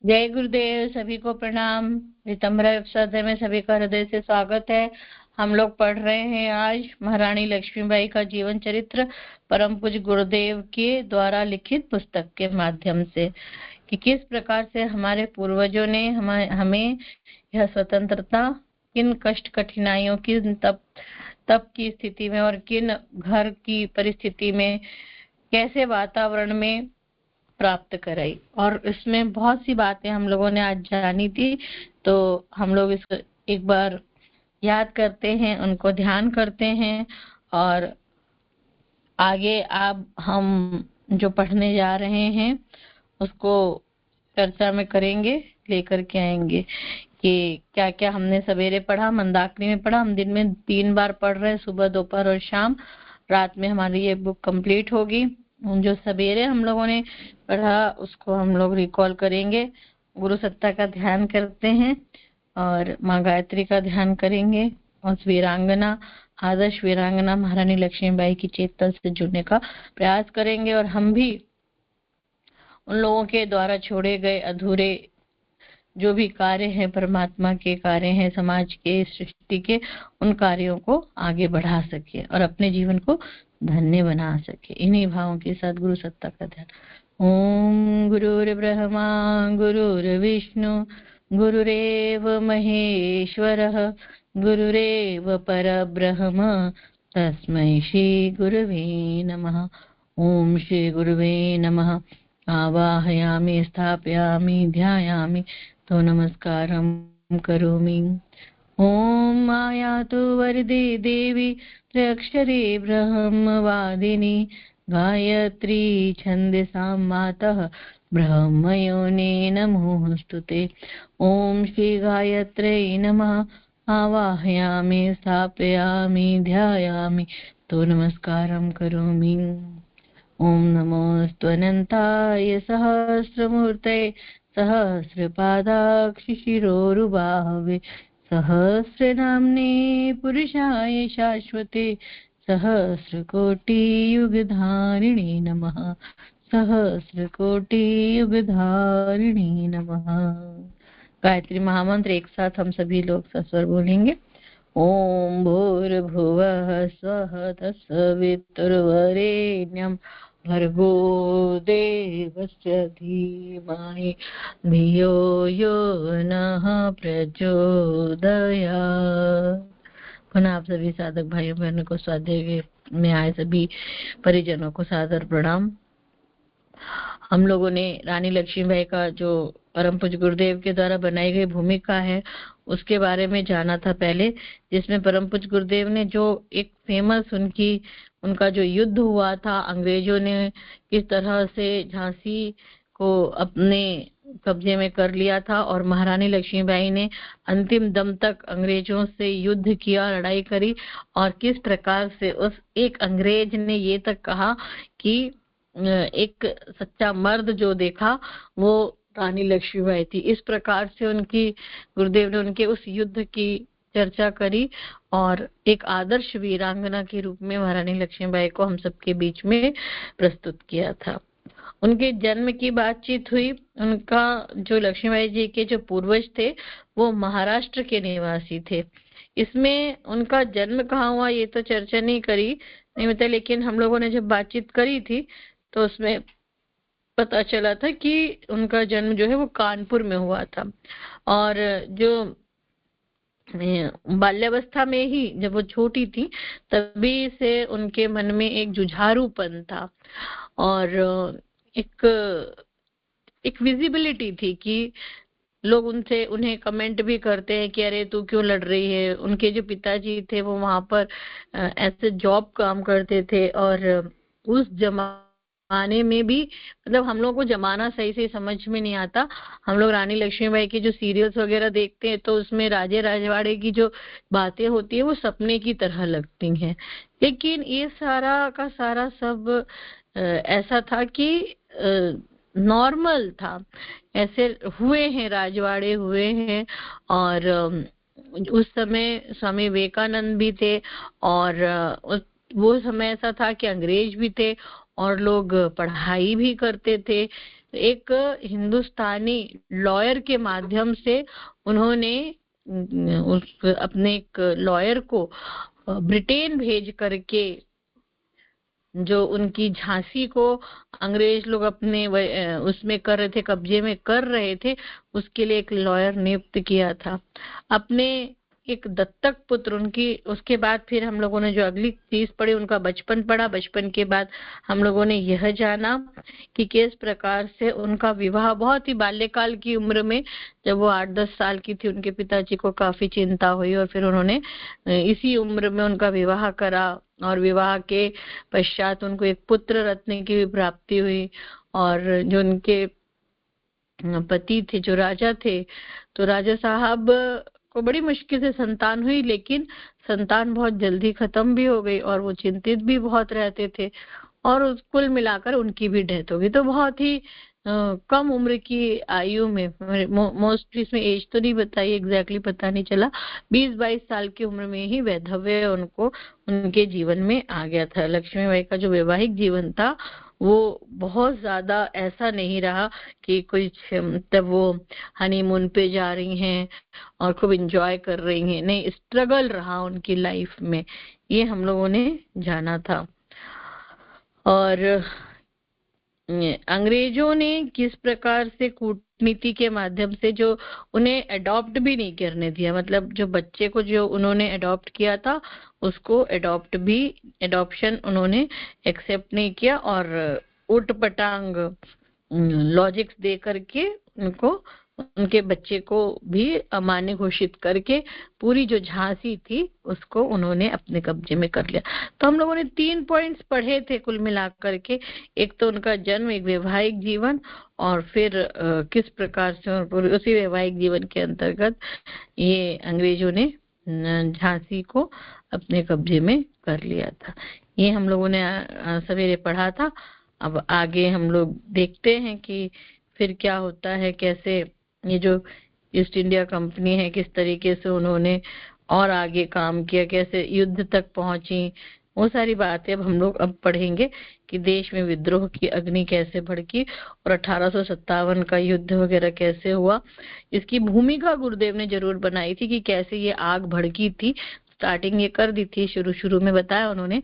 जय गुरुदेव। सभी को प्रणाम। रितंभरा अध्याय में सभी का हृदय से स्वागत है। हम लोग पढ़ रहे हैं आज महारानी लक्ष्मीबाई का जीवन चरित्र परम पूज्य गुरुदेव के द्वारा लिखित पुस्तक के माध्यम से, कि किस प्रकार से हमारे पूर्वजों ने हमें यह स्वतंत्रता किन कष्ट कठिनाइयों की तप की स्थिति में और किन घर की परिस्थिति में, कैसे वातावरण में प्राप्त कराई। और इसमें बहुत सी बातें हम लोगों ने आज जानी थी, तो हम लोग इसको एक बार याद करते हैं, उनको ध्यान करते हैं और आगे आप हम जो पढ़ने जा रहे हैं उसको चर्चा में करेंगे, लेकर के आएंगे कि क्या क्या हमने सवेरे पढ़ा, मंदाकिनी में पढ़ा। हम दिन में 3 बार पढ़ रहे हैं, सुबह, दोपहर और शाम। रात में हमारी ये बुक कंप्लीट होगी। जो सवेरे हम लोगों ने पढ़ा उसको हम लोग रिकॉल करेंगे। गुरु सत्ता का ध्यान करते हैं और माँ गायत्री का ध्यान करेंगे और वीरांगना, आदर्श वीरांगना महारानी लक्ष्मीबाई की चेतना से जुड़ने का प्रयास करेंगे। और हम भी उन लोगों के द्वारा छोड़े गए अधूरे जो भी कार्य हैं, परमात्मा के कार्य हैं, समाज के, सृष्टि के, उन कार्यों को आगे बढ़ा सके और अपने जीवन को धन्य बना सके। इन्हीं भावों के साथ गुरु सत्ता का ध्यान। ओम गुरुर्ब्रह्मा गुरुर्विष्णु गुरुरेव महेश्वरः गुरुरेव परब्रह्म तस्मै श्री गुरुवे नमः। ओम श्री गुरुवे नमः। आवाहयामि, स्थापयामि, ध्यायामि, तो नमस्कारं करोमि। ओम मायातु वरदे देवी त्र्यक्षरे ब्रह्मवादिनी गायत्री छन्दसां मातः ब्रह्मयोने नमोस्तुते। ओम श्री गायत्र्यै नमः। आवाहयामि, स्थापयामि, ध्यायामि, तो नमस्कारं करोमि। ओम नमोऽस्त्वनन्ताय सहस्रमूर्तये सहस्रपादाक्षिशिरोरुबाहवे सहस्रनाम्ने पुरुषाय शाश्वते सहस्रकोटियुगधारिणे नमः। सहस्रकोटियुगधारिणे नमः। गायत्री महामंत्र एक साथ हम सभी लोग सस्वर बोलेंगे। ओम भूर्भुवः स्वः तत्सवितुर्वरेण्यं भर्गो देवस्य धीमहि धियो यो नः प्रचोदयात्। पुनः आप सभी साधक भाइयों बहनों को, स्वाध्याय में आए सभी परिजनों को सादर प्रणाम। हम लोगों ने रानी लक्ष्मीबाई का जो परम पूज्य गुरुदेव के द्वारा बनाई गई भूमिका है उसके बारे में जाना था पहले, जिसमें परम पूज्य गुरुदेव ने जो एक फेमस उनका जो युद्ध हुआ था, अंग्रेजों ने किस तरह से झांसी को अपने कब्जे में कर लिया था और महारानी लक्ष्मीबाई ने अंतिम दम तक अंग्रेजों से युद्ध किया, लड़ाई करी, और किस प्रकार से उस एक अंग्रेज ने ये तक कहा कि एक सच्चा मर्द जो देखा वो रानी लक्ष्मीबाई थी। इस प्रकार से गुरुदेव ने उनके उस युद्ध की चर्चा करी और एक आदर्श वीरांगना के रूप में महारानी लक्ष्मीबाई को हम सबके बीच में प्रस्तुत किया था। उनके जन्म की बातचीत हुई। उनका जो लक्ष्मीबाई जी के जो पूर्वज थे वो महाराष्ट्र के निवासी थे। इसमें उनका जन्म कहाँ हुआ ये तो चर्चा नहीं बता, लेकिन हम लोगों ने जब बातचीत करी थी तो उसमें पता चला था कि उनका जन्म जो है वो कानपुर में हुआ था। और जो बाल्यावस्था में ही जब वो छोटी थी तभी से उनके मन में एक जुझारूपन था और एक विजिबिलिटी थी कि लोग उन्हें कमेंट भी करते हैं कि अरे तू क्यों लड़ रही है। उनके जो पिताजी थे वो वहां पर ऐसे जॉब काम करते थे और उस जमाने में भी मतलब हम लोग को जमाना सही से समझ में नहीं आता। हम लोग रानी लक्ष्मीबाई की जो सीरियल्स वगैरह देखते हैं तो उसमें राजे राजवाड़े की जो बातें होती है वो सपने की तरह लगती हैं, लेकिन ये सारा का सारा सब ऐसा था कि नॉर्मल था। ऐसे हुए हैं, राजवाड़े हुए हैं और उस समय स्वामी विवेकानंद भी थे और वो समय ऐसा था कि अंग्रेज भी थे और लोग पढ़ाई भी करते थे। एक हिंदुस्तानी लॉयर के माध्यम से उन्होंने अपने एक लॉयर को ब्रिटेन भेज करके जो उनकी झांसी को अंग्रेज लोग अपने उसमें कर रहे थे, कब्जे में कर रहे थे, उसके लिए एक लॉयर नियुक्त किया था। अपने एक दत्तक पुत्र उनकी, उसके बाद फिर हम लोगों ने जो अगली चीज पढ़ी उनका बचपन पढ़ा। बचपन के बाद हम लोगों ने यह जाना कि किस प्रकार से उनका विवाह बहुत ही बाल्यकाल की उम्र में, जब वो 8-10 साल की थी, उनके पिताजी को काफी चिंता हुई और फिर उन्होंने इसी उम्र में उनका विवाह करा और विवाह के पश्चात उनको एक पुत्र रत्न की भी प्राप्ति हुई। और जो उनके पति थे, जो राजा थे, तो राजा साहब को बड़ी मुश्किल से संतान हुई, लेकिन संतान बहुत जल्दी खत्म भी हो गई और वो चिंतित भी बहुत रहते थे और कुल मिलाकर उनकी भी डेथ हो गई। तो बहुत ही कम उम्र की आयु में, मोस्टली इसमें एज तो नहीं बताई, एग्जैक्टली पता नहीं चला, 20-22 साल की उम्र में ही वैधव्य उनको उनके जीवन में आ गया था। लक्ष्मीबाई का जो वैवाहिक जीवन था वो बहुत ज्यादा ऐसा नहीं रहा कि कुछ तब वो हनीमून पे जा रही हैं और खूब एंजॉय कर रही हैं, नहीं, स्ट्रगल रहा उनकी लाइफ में, ये हम लोगों ने जाना था। और अंग्रेजों ने किस प्रकार से कूटनीति के माध्यम से जो उन्हें अडॉप्ट भी नहीं करने दिया, मतलब जो बच्चे को जो उन्होंने अडॉप्ट किया था उसको एडॉप्शन उन्होंने एक्सेप्ट नहीं किया और उटपटांग लॉजिक्स दे करके उनको, उनके बच्चे को भी अमान्य घोषित करके पूरी जो झांसी थी उसको उन्होंने अपने कब्जे में कर लिया। तो हम लोगों ने 3 पॉइंट्स पढ़े थे कुल मिलाकर के, एक तो उनका जन्म, एक वैवाहिक जीवन, और फिर किस प्रकार से उसी वैवाहिक जीवन के अंतर्गत ये अंग्रेजों ने झांसी को अपने कब्जे में कर लिया था। ये हम लोगों ने सवेरे पढ़ा था। अब आगे हम लोग देखते हैं कि फिर क्या होता है, कैसे ये जो ईस्ट इंडिया कंपनी है किस तरीके से उन्होंने और आगे काम किया, कैसे युद्ध तक पहुंची, वो सारी बातें अब हम लोग अब पढ़ेंगे कि देश में विद्रोह की अग्नि कैसे भड़की और 1857 का युद्ध वगैरह कैसे हुआ। इसकी भूमिका गुरुदेव ने जरूर बनाई थी कि कैसे ये आग भड़की थी, स्टार्टिंग ये कर दी थी, शुरू में बताया उन्होंने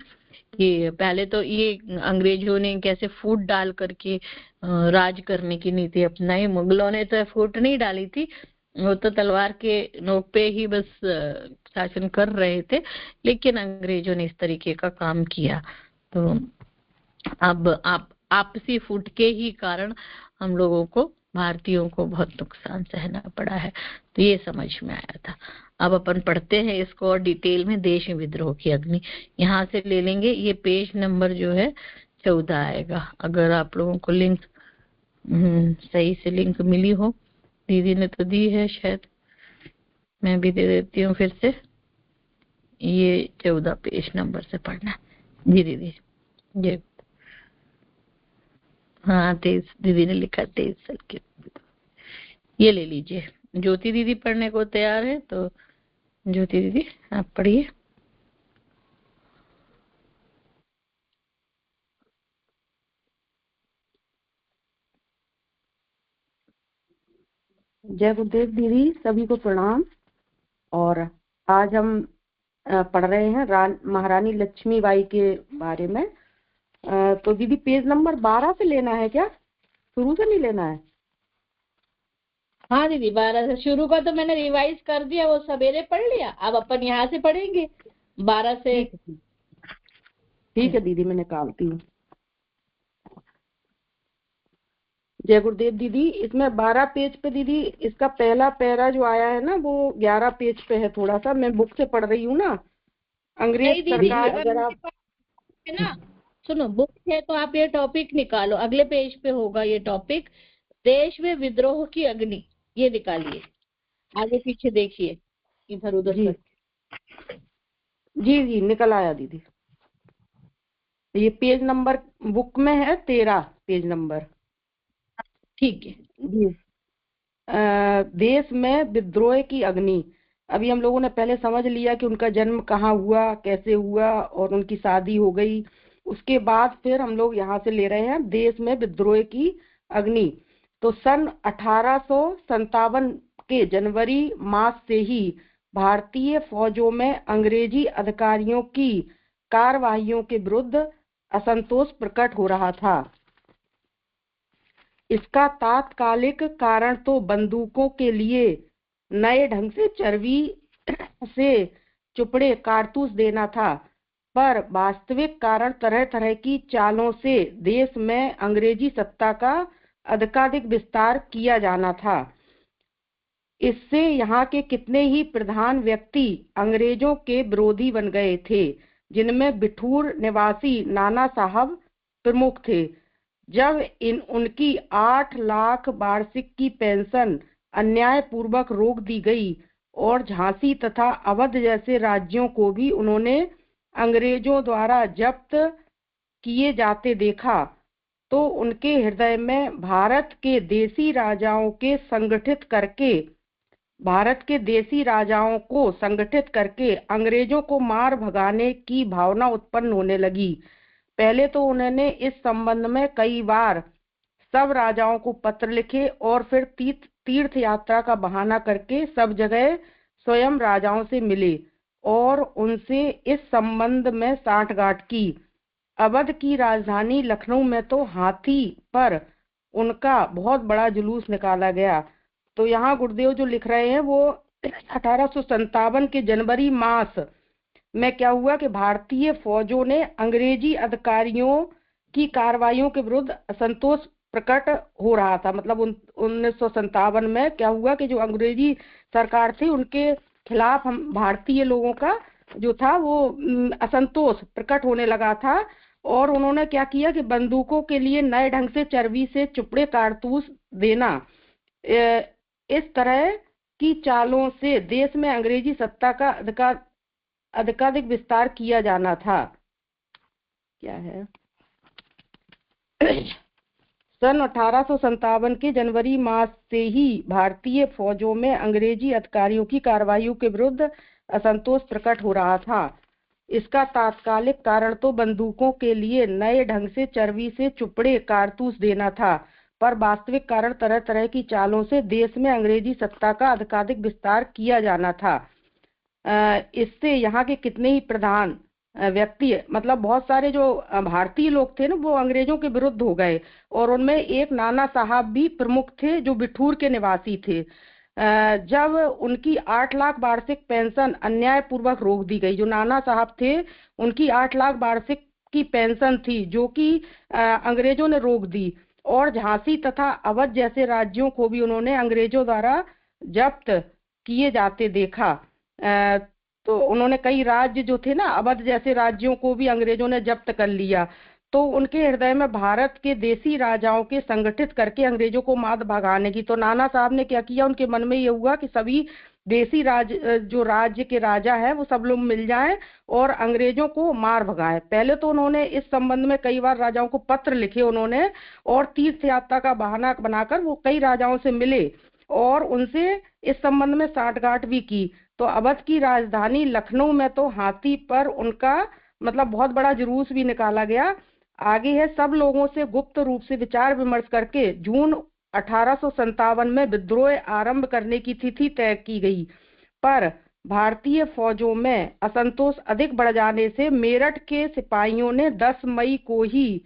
कि पहले तो ये अंग्रेजों ने कैसे फूट डाल करके राज करने की नीति अपनाई। मुगलों ने तो फूट नहीं डाली थी, वो तो तलवार के नोक पे ही बस शासन कर रहे थे, लेकिन अंग्रेजों ने इस तरीके का काम किया। तो अब आपसी फूट के ही कारण हम लोगों को, भारतीयों को बहुत नुकसान सहना पड़ा है। तो ये समझ में आया था। अब अपन पढ़ते हैं इसको और डिटेल में, देश में विद्रोह की अग्नि यहाँ से ले लेंगे। ये पेज नंबर जो है 14 आएगा, अगर आप लोगों को लिंक सही से लिंक मिली हो, दीदी ने तो दी है शायद, मैं भी दे देती हूँ फिर से। ये 14 पेज नंबर से पढ़ना जी दीदी। ये हाँ 23 दीदी ने लिखा, 23 साल के। ये ले लीजिए। ज्योति दीदी पढ़ने को तैयार है तो ज्योति दीदी आप पढ़िए। जय गुरुदेव दीदी, सभी को प्रणाम। और आज हम पढ़ रहे हैं महारानी लक्ष्मीबाई के बारे में। तो दीदी पेज नंबर 12 से लेना है क्या? शुरू से नहीं लेना है? हाँ दीदी 12 से शुरू का तो मैंने रिवाइज कर दिया, वो सवेरे पढ़ लिया, अब अपन यहाँ से पढ़ेंगे 12 से। ठीक है दीदी, मैं निकालती हूँ। जय गुरुदेव दीदी, इसमें 12 पेज पे दीदी, इसका पहला पैरा जो आया है ना वो 11 पेज पे है। थोड़ा सा मैं बुक से पढ़ रही हूँ ना, अंग्रेज सरकार। अगर आप है ना, सुनो, बुक है तो आप ये टॉपिक निकालो, अगले पेज पे होगा ये टॉपिक, देश में विद्रोह की अग्नि, ये निकालिए, आगे पीछे देखिए इधर उधर जी जी जी निकल आया दीदी। ये पेज नंबर बुक में है 13 पेज नंबर। ठीक है जी। देश में विद्रोह की अग्नि। अभी हम लोगों ने पहले समझ लिया कि उनका जन्म कहाँ हुआ, कैसे हुआ, और उनकी शादी हो गई। उसके बाद फिर हम लोग यहाँ से ले रहे हैं देश में विद्रोह की अग्नि। तो सन 1857 के जनवरी मास से ही भारतीय फौजों में अंग्रेजी अधिकारियों की कार्यवाहियों के विरुद्ध असंतोष प्रकट हो रहा था। इसका तात्कालिक कारण तो बंदूकों के लिए नए ढंग से चर्बी से चुपड़े कारतूस देना था, पर वास्तविक कारण तरह तरह की चालों से देश में अंग्रेजी सत्ता का अधिकाधिक विस्तार किया जाना था। इससे यहाँ के कितने ही प्रधान व्यक्ति अंग्रेजों के विरोधी बन गए थे, जिनमें बिठूर निवासी नाना साहब प्रमुख थे। जब उनकी 8 लाख वार्षिक की पेंशन अन्यायपूर्वक रोक दी गई और झांसी तथा अवध जैसे राज्यों को भी उन्होंने अंग्रेजों द्वारा जब्त किए जाते देखा, तो उनके हृदय में भारत के देसी राजाओं को संगठित करके अंग्रेजों को मार भगाने की भावना उत्पन्न होने लगी। पहले तो उन्होंने इस संबंध में कई बार सब राजाओं को पत्र लिखे और फिर तीर्थ यात्रा का बहाना करके सब जगह स्वयं राजाओं से मिले और उनसे इस संबंध में साठगांठ की। अवध की राजधानी लखनऊ में तो हाथी पर उनका बहुत बड़ा जुलूस निकाला गया। तो यहाँ गुरुदेव जो लिख रहे हैं वो 1857 के जनवरी मास में क्या हुआ कि भारतीय फौजों ने अंग्रेजी अधिकारियों की कार्रवाइयों के विरुद्ध असंतोष प्रकट हो रहा था। मतलब 1957 में क्या हुआ कि जो अंग्रेजी सरकार थी उनके खिलाफ हम भारतीय लोगों का जो था वो असंतोष प्रकट होने लगा था, और उन्होंने क्या किया कि बंदूकों के लिए नए ढंग से चर्बी से चुपड़े कारतूस देना, इस तरह की चालों से देश में अंग्रेजी सत्ता का अधिकाधिक विस्तार किया जाना था। क्या है सन 1857 के जनवरी मास से ही भारतीय फौजों में अंग्रेजी अधिकारियों की कार्रवाइयों के विरुद्ध असंतोष प्रकट हो रहा था। इसका तात्कालिक कारण तो बंदूकों के लिए नए ढंग से चर्बी से चुपड़े कारतूस देना था, पर वास्तविक कारण तरह तरह की चालों से देश में अंग्रेजी सत्ता का अधिकाधिक विस्तार किया जाना था। इससे यहाँ के कितने ही प्रधान व्यक्ति, मतलब बहुत सारे जो भारतीय लोग थे ना, वो अंग्रेजों के विरुद्ध हो गए, और उनमें एक नाना साहब भी प्रमुख थे जो बिठूर के निवासी थे। जब उनकी 8 लाख वार्षिक पेंशन अन्यायपूर्वक रोक दी गई, जो नाना साहब थे उनकी 8 लाख वार्षिक की पेंशन थी जो कि अंग्रेजों ने रोक दी, और झांसी तथा अवध जैसे राज्यों को भी उन्होंने अंग्रेजों द्वारा जब्त किए जाते देखा। तो उन्होंने कई राज्य जो थे ना, अवध जैसे राज्यों को भी अंग्रेजों ने जब्त कर लिया। तो उनके हृदय में भारत के देसी राजाओं के संगठित करके अंग्रेजों को मात भगाने की, तो नाना साहब ने क्या किया, उनके मन में ये हुआ कि सभी देसी जो राज्य के राजा है वो सब लोग मिल जाएं और अंग्रेजों को मार भगाएं। पहले तो उन्होंने इस संबंध में कई बार राजाओं को पत्र लिखे उन्होंने, और तीर्थ यात्रा का बहाना बनाकर वो कई राजाओं से मिले और उनसे इस संबंध में साठगांठ भी की। तो अवध की राजधानी लखनऊ में तो हाथी पर उनका मतलब बहुत बड़ा जुलूस भी निकाला गया। आगे है, सब लोगों से गुप्त रूप से विचार विमर्श करके जून 1857 में विद्रोह आरंभ करने की तिथि तय की गई, पर भारतीय फौजों में असंतोष अधिक बढ़ जाने से मेरठ के सिपाहियों ने 10 मई को ही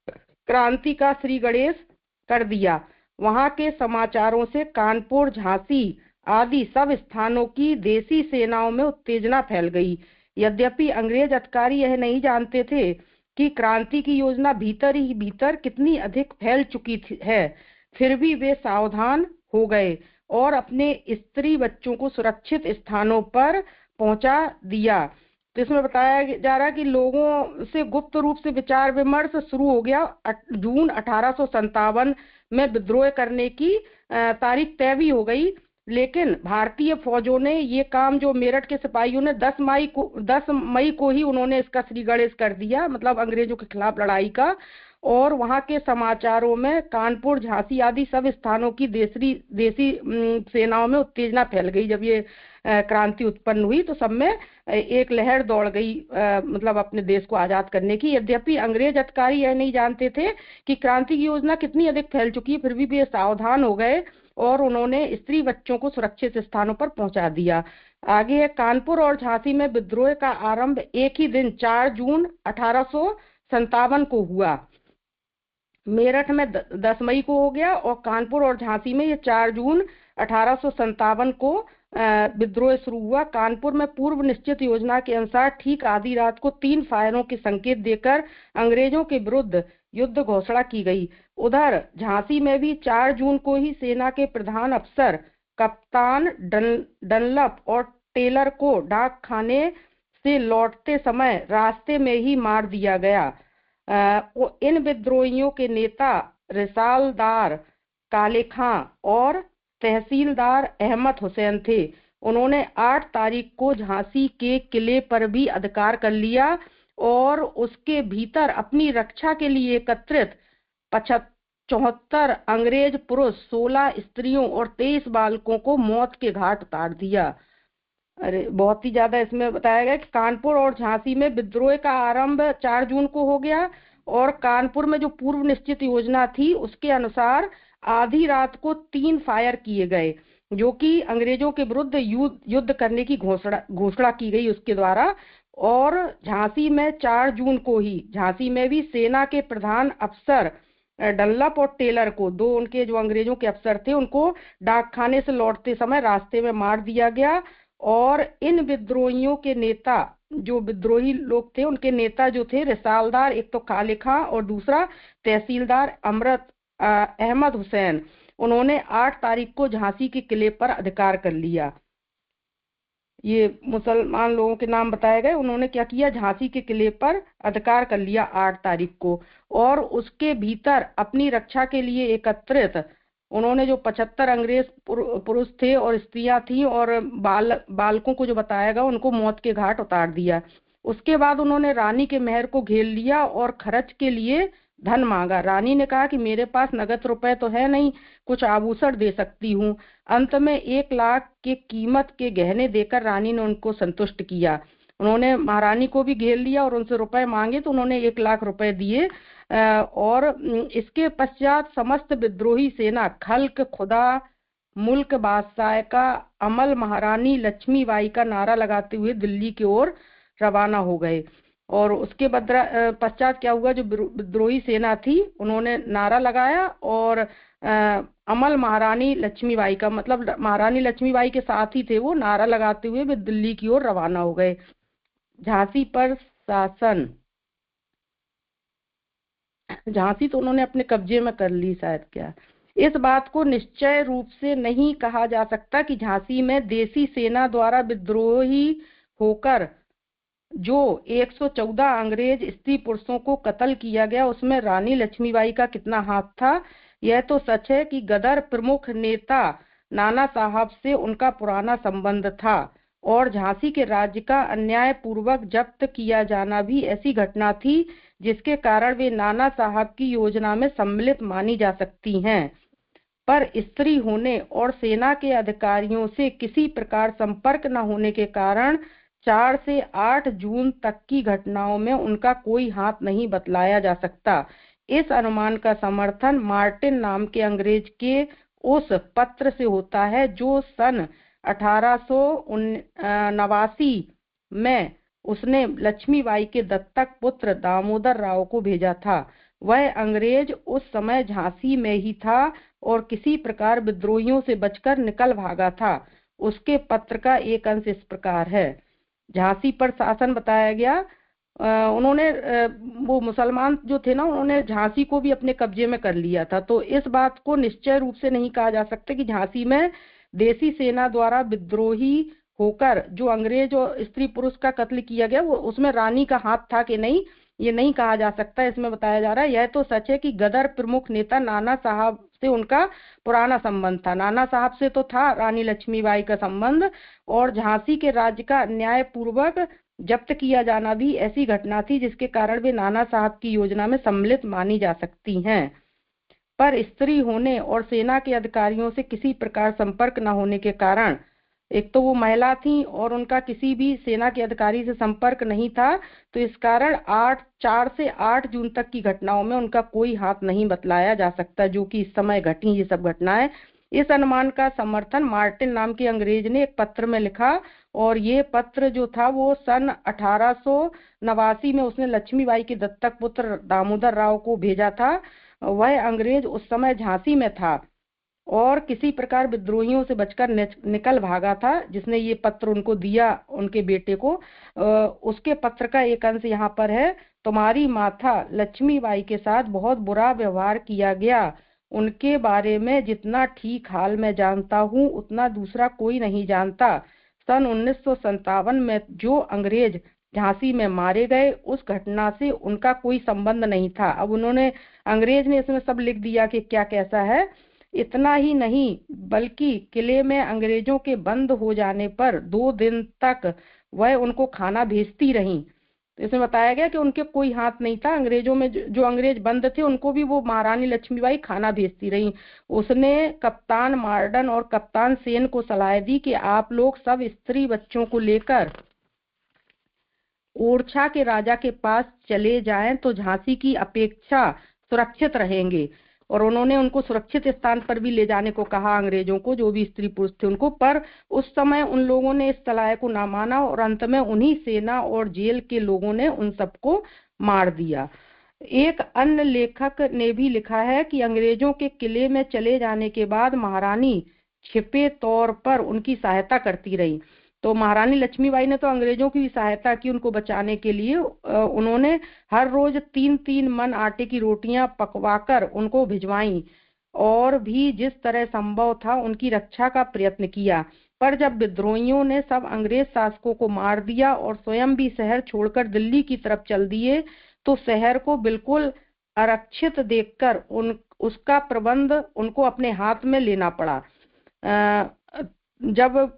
क्रांति का श्री गणेश कर दिया। वहां के समाचारों से कानपुर, झांसी आदि सब स्थानों की देसी सेनाओं में उत्तेजना फैल गई। यद्यपि अंग्रेज अधिकारी यह नहीं जानते थे कि क्रांति की योजना भीतर ही भीतर कितनी अधिक फैल चुकी है, फिर भी वे सावधान हो गए और अपने स्त्री बच्चों को सुरक्षित स्थानों पर पहुंचा दिया। तो इसमें बताया जा रहा है कि लोगों से गुप्त रूप से विचार विमर्श शुरू हो गया। जून 1857 में विद्रोह करने की तारीख तय भी हो गई, लेकिन भारतीय फौजों ने ये काम, जो मेरठ के सिपाहियों ने 10 मई को ही उन्होंने इसका श्री गणेश कर दिया, मतलब अंग्रेजों के खिलाफ लड़ाई का। और वहां के समाचारों में कानपुर, झांसी आदि सब स्थानों की देसी सेनाओं में उत्तेजना फैल गई जब ये क्रांति उत्पन्न हुई तो सब में एक लहर दौड़ गई, मतलब अपने देश को आजाद करने की। यद्यपि अंग्रेज अधिकारी यह नहीं जानते थे कि क्रांति की योजना कितनी अधिक फैल चुकी है, फिर भी वे सावधान हो गए और उन्होंने स्त्री बच्चों को सुरक्षित स्थानों पर पहुंचा दिया। आगे है, कानपुर और झांसी में विद्रोह का आरंभ एक ही दिन 4 जून 1857 को हुआ। मेरठ में 10 मई को हो गया और कानपुर और झांसी में ये 4 जून 1857 को विद्रोह शुरू हुआ। कानपुर में पूर्व निश्चित योजना के अनुसार ठीक आधी रात को 3 फायरों के संकेत देकर अंग्रेजों के विरुद्ध युद्ध घोषणा की गई। उधर झांसी में भी 4 जून को ही सेना के प्रधान अफसर कप्तान डनलप और टेलर को डाक खाने से लौटते समय रास्ते में ही मार दिया गया। इन विद्रोहियों के नेता रिसालदार काले खां और तहसीलदार अहमद हुसैन थे। उन्होंने 8 तारीख को झांसी के किले पर भी अधिकार कर लिया और उसके भीतर अपनी रक्षा के लिए एकत्रित 74 अंग्रेज पुरुष, 16 स्त्रियों और 23 बालकों को मौत के घाट उतार दिया। अरे बहुत ही ज्यादा इसमें बताया गया कि कानपुर और झांसी में विद्रोह का आरंभ 4 जून को हो गया और कानपुर में जो पूर्व निश्चित योजना थी उसके अनुसार आधी रात को 3 फायर किए गए, जो कि अंग्रेजों के विरुद्ध युद्ध करने की घोषणा की गई उसके द्वारा। और झांसी में 4 जून को ही झांसी में भी सेना के प्रधान अफसर डनलप और टेलर को, 2 उनके जो अंग्रेजों के अफसर थे, उनको डाकखाने से लौटते समय रास्ते में मार दिया गया। और इन विद्रोहियों के नेता, जो विद्रोही लोग थे, उनके नेता जो थे रिसालदार, एक तो काले खां और दूसरा तहसीलदार अहमद हुसैन, उन्होंने 8 तारीख को झांसी के किले पर अधिकार कर लिया। ये मुसलमान लोगों के नाम बताए गए। उन्होंने क्या किया, झांसी के किले पर अधिकार कर लिया 8 तारीख को और उसके भीतर अपनी रक्षा के लिए एकत्रित उन्होंने जो 75 अंग्रेज पुरुष थे और स्त्रियां थी और बालकों को जो बताया गया उनको मौत के घाट उतार दिया। उसके बाद उन्होंने रानी के महल को घेर लिया और खर्च के लिए धन मांगा। रानी ने कहा कि मेरे पास नगद रुपए तो है नहीं, कुछ आभूषण दे सकती हूँ। अंत में 1 लाख के कीमत के गहने देकर रानी ने उनको संतुष्ट किया। उन्होंने महारानी को भी घेर लिया और उनसे रुपए मांगे तो उन्होंने 1 लाख रुपए दिए। और इसके पश्चात समस्त विद्रोही सेना खल्क खुदा मुल्क बादशाह का अमल महारानी लक्ष्मीबाई का नारा लगाते हुए दिल्ली की ओर रवाना हो गए। और उसके पश्चात क्या हुआ, जो विद्रोही सेना थी उन्होंने नारा लगाया और अमल महारानी लक्ष्मीबाई का, मतलब महारानी लक्ष्मीबाई के साथ ही थे वो, नारा लगाते हुए वे दिल्ली की ओर रवाना हो गए। झांसी पर शासन, झांसी तो उन्होंने अपने कब्जे में कर ली शायद। क्या इस बात को निश्चय रूप से नहीं कहा जा सकता कि झांसी में देसी सेना द्वारा विद्रोही होकर जो 114 अंग्रेज स्त्री पुरुषों को कत्ल किया गया उसमें रानी लक्ष्मीबाई का कितना हाथ था। यह तो सच है कि गदर प्रमुख नेता नाना साहब से उनका पुराना संबंध था और झांसी के राज्य का अन्याय पूर्वक जब्त किया जाना भी ऐसी घटना थी जिसके कारण वे नाना साहब की योजना में सम्मिलित मानी जा सकती हैं। पर स्त्री होने और सेना के अधिकारियों से किसी प्रकार संपर्क न होने के कारण 4 से 8 जून तक की घटनाओं में उनका कोई हाथ नहीं बतलाया जा सकता। इस अनुमान का समर्थन मार्टिन नाम के अंग्रेज के उस पत्र से होता है जो सन 1889 में उसने लक्ष्मीबाई के दत्तक पुत्र दामोदर राव को भेजा था। वह अंग्रेज उस समय झांसी में ही था और किसी प्रकार विद्रोहियों से बचकर निकल भागा था। उसके पत्र का एक अंश इस प्रकार है। झांसी पर शासन बताया गया। उन्होंने वो मुसलमान जो थे ना, उन्होंने झांसी को भी अपने कब्जे में कर लिया था। तो इस बात को निश्चय रूप से नहीं कहा जा सकता कि झांसी में देसी सेना द्वारा विद्रोही होकर जो अंग्रेज और स्त्री पुरुष का कत्ल किया गया वो उसमें रानी का हाथ था कि नहीं, ये नहीं कहा जा सकता। इसमें बताया जा रहा है यह तो सच है कि गदर प्रमुख नेता नाना साहब से उनका पुराना संबंध था। नाना साहब से तो था रानी लक्ष्मीबाई का संबंध और झांसी के राज्य का अन्याय पूर्वक जब्त किया जाना भी ऐसी घटना थी जिसके कारण वे नाना साहब की योजना में सम्मिलित मानी जा सकती हैं। पर स्त्री होने और सेना के अधिकारियों से किसी प्रकार संपर्क न होने के कारण एक तो वो महिला थी और उनका किसी भी सेना के अधिकारी से संपर्क नहीं था, तो इस कारण 4 से 8 जून तक की घटनाओं में उनका कोई हाथ नहीं बतलाया जा सकता, जो कि इस समय घटी ये सब घटनाएं। इस अनुमान का समर्थन मार्टिन नाम के अंग्रेज ने एक पत्र में लिखा, और ये पत्र जो था वो सन 1889 में उसने लक्ष्मीबाई के दत्तक पुत्र दामोदर राव को भेजा था। वह अंग्रेज उस समय झांसी में था और किसी प्रकार विद्रोहियों से बचकर निकल भागा था, जिसने ये पत्र उनको दिया, उनके बेटे को। उसके पत्र का एक अंश यहाँ पर है। तुम्हारी माता लक्ष्मीबाई के साथ बहुत बुरा व्यवहार किया गया। उनके बारे में जितना ठीक हाल मैं जानता हूँ उतना दूसरा कोई नहीं जानता। सन 1957 में जो अंग्रेज झांसी में मारे गए, उस घटना से उनका कोई संबंध नहीं था। अब उन्होंने, अंग्रेज ने इसमें सब लिख दिया कि क्या कैसा है। इतना ही नहीं, बल्कि किले में अंग्रेजों के बंद हो जाने पर 2 दिन तक वह उनको खाना भेजती रहीं। तो इसमें बताया गया कि उनके कोई हाथ नहीं था। अंग्रेजों में जो अंग्रेज बंद थे उनको भी वो महारानी लक्ष्मीबाई खाना भेजती रहीं। उसने कप्तान मार्डन और कप्तान सेन को सलाह दी कि आप लोग सब स्त्री बच्चों को लेकर ओरछा के राजा के पास चले जाएं तो झांसी की अपेक्षा सुरक्षित रहेंगे। और उन्होंने उनको सुरक्षित स्थान पर भी ले जाने को कहा, अंग्रेजों को, जो भी स्त्री पुरुष थे उनको। पर उस समय उन लोगों ने इस सलाह को ना माना और अंत में उन्हीं सेना और जेल के लोगों ने उन सबको मार दिया। एक अन्य लेखक ने भी लिखा है कि अंग्रेजों के किले में चले जाने के बाद महारानी छिपे तौर पर उनकी सहायता करती रही। तो महारानी लक्ष्मीबाई ने तो अंग्रेजों की भी सहायता की उनको बचाने के लिए। उन्होंने हर रोज 3-3 मन आटे की रोटियां पकवाकर उनको भिजवाई और भी जिस तरह संभव था उनकी रक्षा का प्रयत्न किया। पर जब विद्रोहियों ने सब अंग्रेज शासकों को मार दिया और स्वयं भी शहर छोड़कर दिल्ली की तरफ चल दिए, तो शहर को बिल्कुल आरक्षित देखकर उसका प्रबंध उनको अपने हाथ में लेना पड़ा। जब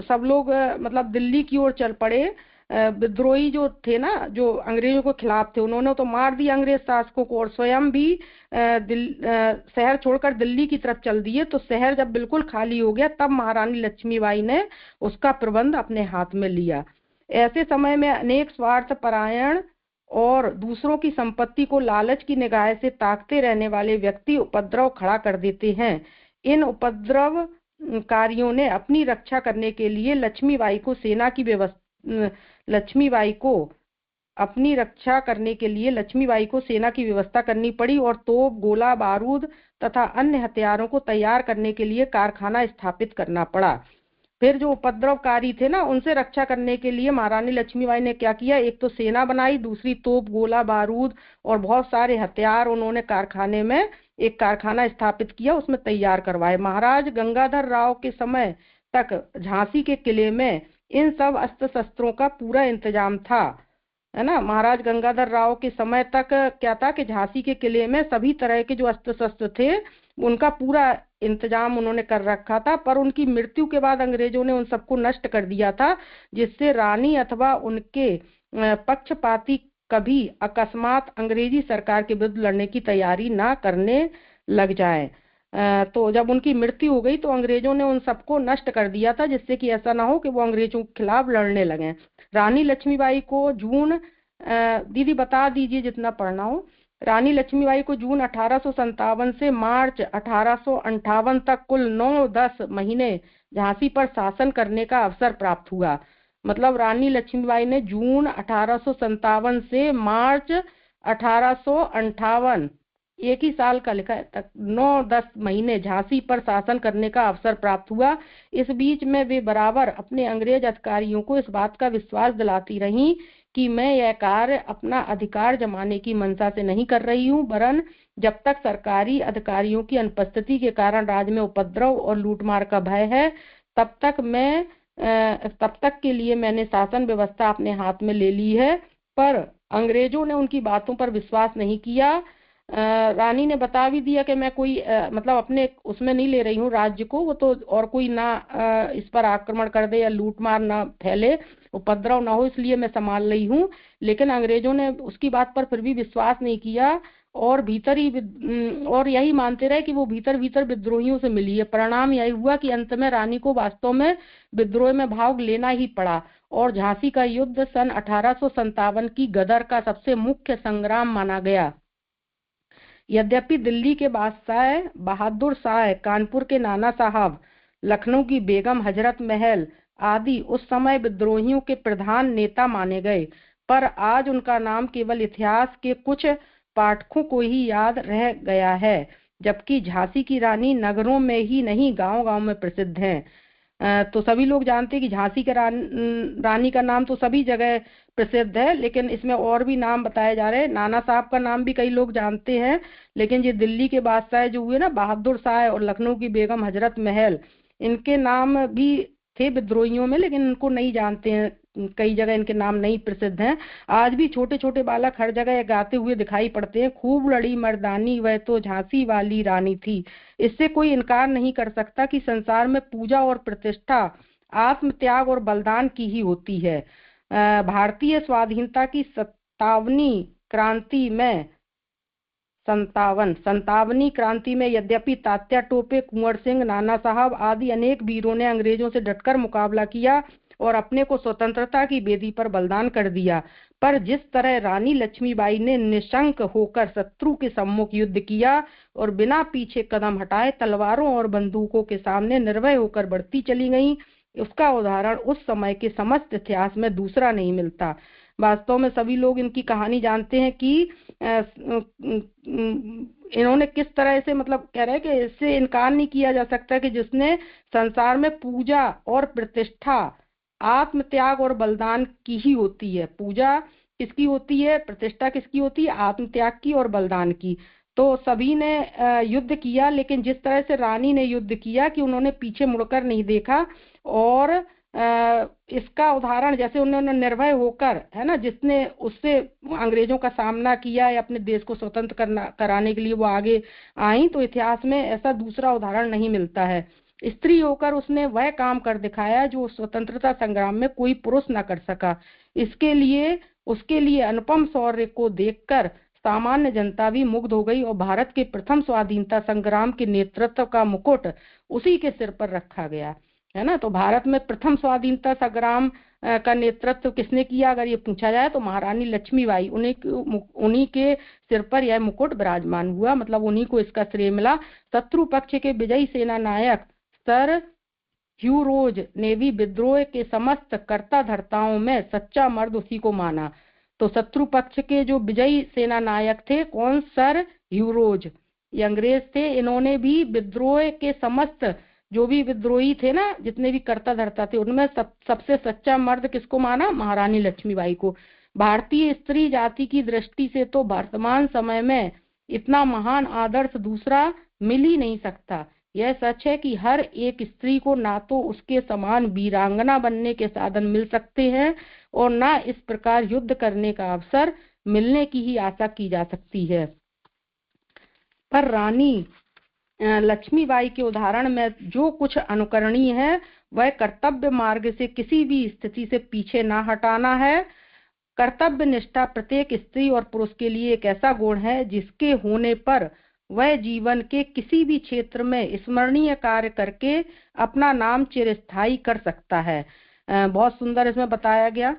सब लोग मतलब दिल्ली की ओर चल पड़े, विद्रोही जो थे ना, जो अंग्रेजों के खिलाफ थे, उन्होंने तो मार दिया अंग्रेज शासकों को और स्वयं भी शहर छोड़कर दिल्ली की तरफ चल दिए। तो शहर जब बिल्कुल खाली हो गया, तब महारानी लक्ष्मीबाई ने उसका प्रबंध अपने हाथ में लिया। ऐसे समय में अनेक स्वार्थ परायण और दूसरों की संपत्ति को लालच की निगाह से ताकते रहने वाले व्यक्ति उपद्रव खड़ा कर देते हैं। इन उपद्रवकारियों ने अपनी रक्षा करने के लिए लक्ष्मीबाई को सेना की व्यवस्था करनी पड़ी और तोप, गोला बारूद तथा अन्य हथियारों को तैयार करने के लिए कारखाना स्थापित करना पड़ा। फिर जो उपद्रवकारी थे ना, उनसे रक्षा करने के लिए महारानी लक्ष्मीबाई ने क्या किया, एक तो सेना बनाई, दूसरी तोप, गोला बारूद और बहुत सारे हथियार उन्होंने कारखाने में एक कारखाना स्थापित किया, उसमें तैयार करवाए। महाराज गंगाधर राव के समय तक झांसी के किले में इन सब अस्त्र शस्त्रों का पूरा इंतजाम था, है ना। महाराज गंगाधर राव के समय तक क्या था कि झांसी के किले में सभी तरह के जो अस्त्र शस्त्र थे उनका पूरा इंतजाम उन्होंने कर रखा था। पर उनकी मृत्यु के बाद अंग्रेजों ने उन सबको नष्ट कर दिया था, जिससे रानी अथवा उनके पक्षपाती कभी अकस्मात अंग्रेजी सरकार के विरुद्ध लड़ने की तैयारी ना करने लग जाए। तो जब उनकी मृत्यु हो गई तो अंग्रेजों ने उन सबको नष्ट कर दिया था, जिससे कि ऐसा ना हो कि वो अंग्रेजों के खिलाफ लड़ने लगे। रानी लक्ष्मीबाई को जून, दीदी बता दीजिए जितना पढ़ना हो। रानी लक्ष्मीबाई को जून 1857 से मार्च 1858 तक कुल 9-10 महीने झांसी पर शासन करने का अवसर प्राप्त हुआ। मतलब रानी लक्ष्मीबाई ने जून 1857 से मार्च 1858, एक ही साल का लिखा है, तक 9-10 महीने झांसी पर शासन करने का अवसर प्राप्त हुआ। इस बीच में वे बराबर अपने अंग्रेज अधिकारियों को इस बात का विश्वास दिलाती रहीं कि मैं यह कार्य अपना अधिकार जमाने की मंशा से नहीं कर रही हूँ, वरन जब तक सरकारी अधिकारियों की अनुपस्थिति के कारण राज्य में उपद्रव और लूटमार का भय है, तब तक के लिए मैंने शासन व्यवस्था अपने हाथ में ले ली है। पर अंग्रेजों ने उनकी बातों पर विश्वास नहीं किया। रानी ने बता भी दिया कि मैं कोई मतलब अपने उसमें नहीं ले रही हूँ राज्य को, वो तो और कोई ना इस पर आक्रमण कर दे या लूटमार ना फैले, उपद्रव ना हो, इसलिए मैं संभाल रही हूँ। लेकिन अंग्रेजों ने उसकी बात पर फिर भी विश्वास नहीं किया और और यही मानते रहे कि वो भीतर भीतर विद्रोहियों से मिली है। परिणाम यही हुआ कि अंत में रानी को वास्तव में विद्रोह में भाग लेना ही पड़ा और झांसी का युद्ध सन 1857 की गदर का सबसे मुख्य संग्राम माना गया। यद्यपि दिल्ली के बादशाह बहादुर शाह, कानपुर के नाना साहब, लखनऊ की बेगम हजरत महल आदि उस समय विद्रोहियों के प्रधान नेता माने गए, पर आज उनका नाम केवल इतिहास के कुछ पाठकों को ही याद रह गया है, जबकि झांसी की रानी नगरों में ही नहीं गांव-गांव में प्रसिद्ध है। तो सभी लोग जानते हैं कि झांसी के रानी का नाम तो सभी जगह प्रसिद्ध है, लेकिन इसमें और भी नाम बताए जा रहे हैं। नाना साहब का नाम भी कई लोग जानते हैं, लेकिन ये दिल्ली के बादशाह जो हुए ना, बहादुर शाह और लखनऊ की बेगम हजरत महल, इनके नाम भी थे विद्रोहियों में, लेकिन इनको नहीं जानते हैं। कई जगह इनके नाम नहीं प्रसिद्ध हैं। आज भी छोटे छोटे बालक हर जगह गाते हुए दिखाई पड़ते हैं, खूब लड़ी मर्दानी वह तो झांसी वाली रानी थी। इससे कोई इनकार नहीं कर सकता कि संसार में पूजा और प्रतिष्ठा आत्म त्याग और बलिदान की ही होती है। भारतीय स्वाधीनता की संतावनी क्रांति में यद्यपि तात्या टोपे, कुंवर सिंह, नाना साहब आदि अनेक वीरों ने अंग्रेजों से डटकर मुकाबला किया और अपने को स्वतंत्रता की बेदी पर बलिदान कर दिया, पर जिस तरह रानी लक्ष्मीबाई ने निशंक होकर शत्रु के सम्मुख युद्ध किया और बिना पीछे कदम हटाए तलवारों और बंदूकों के सामने निर्भय होकर बढ़ती चली गईं, उसका उदाहरण उस समय के समस्त इतिहास में दूसरा नहीं मिलता। वास्तव में सभी लोग इनकी कहानी जानते हैं कि इन्होंने किस तरह से, मतलब कह रहे हैं कि इससे इनकार नहीं किया जा सकता कि जिसने संसार में पूजा और प्रतिष्ठा आत्म त्याग और बलिदान की ही होती है। पूजा किसकी होती है, प्रतिष्ठा किसकी होती है, आत्म त्याग की और बलिदान की। तो सभी ने युद्ध किया, लेकिन जिस तरह से रानी ने युद्ध किया कि उन्होंने पीछे मुड़कर नहीं देखा, और इसका उदाहरण जैसे उन्होंने निर्भय होकर, है ना, जिसने उससे अंग्रेजों का सामना किया या अपने देश को स्वतंत्र कराने के लिए वो आगे आई, तो इतिहास में ऐसा दूसरा उदाहरण नहीं मिलता है। स्त्री होकर उसने वह काम कर दिखाया जो स्वतंत्रता संग्राम में कोई पुरुष न कर सका। उसके लिए अनुपम शौर्य को देखकर सामान्य जनता भी मुग्ध हो गई और भारत के प्रथम स्वाधीनता संग्राम के नेतृत्व का मुकुट उसी के सिर पर रखा गया, है ना। तो भारत में प्रथम स्वाधीनता संग्राम का नेतृत्व किसने किया, अगर ये पूछा जाए तो महारानी लक्ष्मीबाई, उन्हीं के सिर पर यह मुकुट विराजमान हुआ, मतलब उन्हीं को इसका श्रेय मिला। शत्रु पक्ष के विजयी सेना नायक सर ह्यू रोज ने भी विद्रोह के समस्त कर्ता धर्ताओं में सच्चा मर्द उसी को माना। तो शत्रु पक्ष के जो विजयी सेना नायक थे, कौन, सर ह्यू रोज, ये अंग्रेज थे। इन्होंने भी विद्रोह के समस्त जो भी विद्रोही थे ना, जितने भी कर्ता धर्ता थे, उनमें सबसे सच्चा मर्द किसको माना, महारानी लक्ष्मीबाई को। भारतीय स्त्री जाति की दृष्टि से तो वर्तमान समय में इतना महान आदर्श दूसरा मिल ही नहीं सकता। यह सच है कि हर एक स्त्री को ना तो उसके समान वीरांगना बनने के साधन मिल सकते हैं और ना इस प्रकार युद्ध करने का अवसर मिलने की ही आशा की जा सकती है। पर रानी लक्ष्मीबाई के उदाहरण में जो कुछ अनुकरणीय है, वह कर्तव्य मार्ग से किसी भी स्थिति से पीछे ना हटाना है। कर्तव्य निष्ठा प्रत्येक स्त्री और पुरुष के लिए एक ऐसा गुण है जिसके होने पर वह जीवन के किसी भी क्षेत्र में स्मरणीय कार्य करके अपना नाम चिरस्थायी कर सकता है। बहुत सुंदर इसमें बताया गया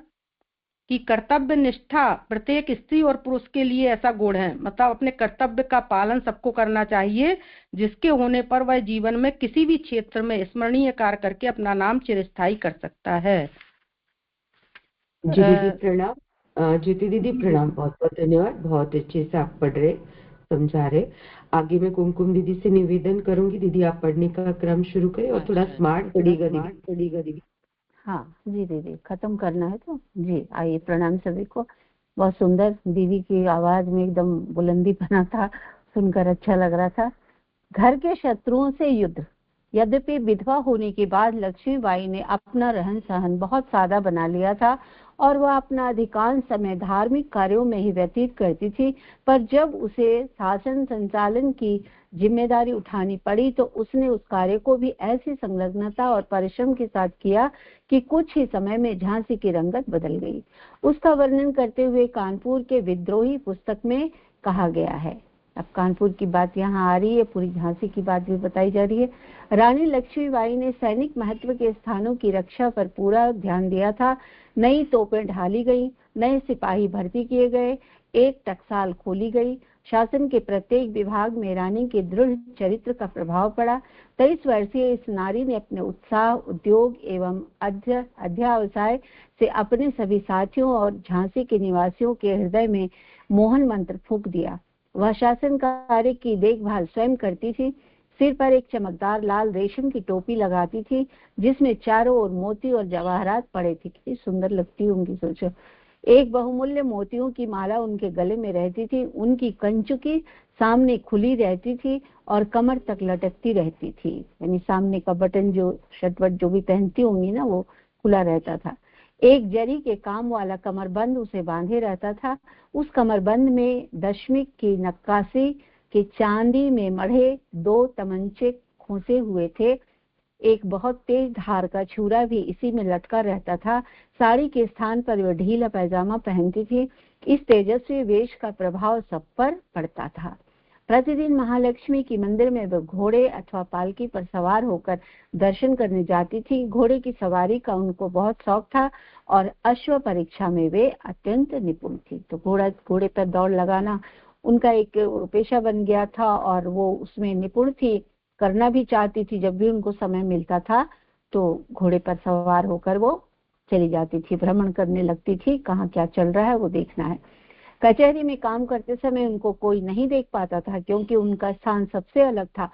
कि कर्तव्य निष्ठा प्रत्येक स्त्री और पुरुष के लिए ऐसा गुण है, मतलब अपने कर्तव्य का पालन सबको करना चाहिए, जिसके होने पर वह जीवन में किसी भी क्षेत्र में स्मरणीय कार्य करके अपना नाम चिरस्थायी कर सकता है। जी दीदी प्रणाम। ज्योति दीदी प्रणाम, बहुत बहुत धन्यवाद, बहुत अच्छे से आप पढ़ रहे, समझा रहे। आगे मैं कुमकुम दीदी से निवेदन करूंगी, दीदी आप पढ़ने का क्रम शुरू करें और थोड़ा स्मार्ट पढ़िएगा दीदी। हाँ जी दीदी, खत्म करना है तो जी। आइए, प्रणाम सभी को। बहुत सुंदर, दीदी की आवाज में एकदम बुलंदी बना था, सुनकर अच्छा लग रहा था। घर के शत्रुओं से युद्ध। यद्यपि विधवा होने के बाद लक्ष्मीबाई ने अपना रहन सहन बहुत सादा बना लिया था और वह अपना अधिकांश समय धार्मिक कार्यों में ही व्यतीत करती थी, पर जब उसे शासन संचालन की जिम्मेदारी उठानी पड़ी तो उसने उस कार्य को भी ऐसी संलग्नता और परिश्रम के साथ किया कि कुछ ही समय में झांसी की रंगत बदल गई। उसका वर्णन करते हुए कानपुर के विद्रोही पुस्तक में कहा गया है, अब कानपुर की बात यहाँ आ रही है, पूरी झांसी की बात भी बताई जा रही है। रानी लक्ष्मीबाई ने सैनिक महत्व के स्थानों की रक्षा पर पूरा ध्यान दिया था। नई तोपें ढाली गई, नए सिपाही भर्ती किए गए, एक टकसाल खोली गई। शासन के प्रत्येक विभाग में रानी के दृढ़ चरित्र का प्रभाव पड़ा। 23 वर्षीय इस नारी ने अपने उत्साह, उद्योग एवं अध्यावसाय से अपने सभी साथियों और झांसी के निवासियों के हृदय में मोहन मंत्र फूंक दिया। वह शासन कार्य की देखभाल स्वयं करती थी। सिर पर एक चमकदार लाल रेशम की टोपी लगाती थी जिसमें चारों ओर मोती और जवाहरात पड़े थे। कितनी सुंदर लगती होंगी, सोचो। एक बहुमूल्य मोतियों की माला उनके गले में रहती थी। उनकी कंचुकी सामने खुली रहती थी और कमर तक लटकती रहती थी, यानी सामने का बटन जो शर्ट जो भी पहनती होंगी ना, वो खुला रहता था। एक जरी के काम वाला कमरबंद उसे बांधे रहता था। उस कमरबंद में दशमिक की नक्काशी के चांदी में मढ़े 2 तमंचे खोसे हुए थे। एक बहुत तेज धार का छुरा भी इसी में लटका रहता था। साड़ी के स्थान पर वह ढीला पैजामा पहनती थी। इस तेजस्वी वेश का प्रभाव सब पर पड़ता था। प्रतिदिन महालक्ष्मी की मंदिर में वह घोड़े अथवा पालकी पर सवार होकर दर्शन करने जाती थी। घोड़े की सवारी का उनको बहुत शौक था और अश्व परीक्षा में वे अत्यंत निपुण थी। तो घोड़े पर दौड़ लगाना उनका एक पेशा बन गया था और वो उसमें निपुण थी, करना भी चाहती थी। जब भी उनको समय मिलता था तो घोड़े पर सवार होकर वो चली जाती थी, भ्रमण करने लगती थी, कहाँ क्या चल रहा है वो देखना है। कचहरी में काम करते समय उनको कोई नहीं देख पाता था क्योंकि उनका स्थान सबसे अलग था।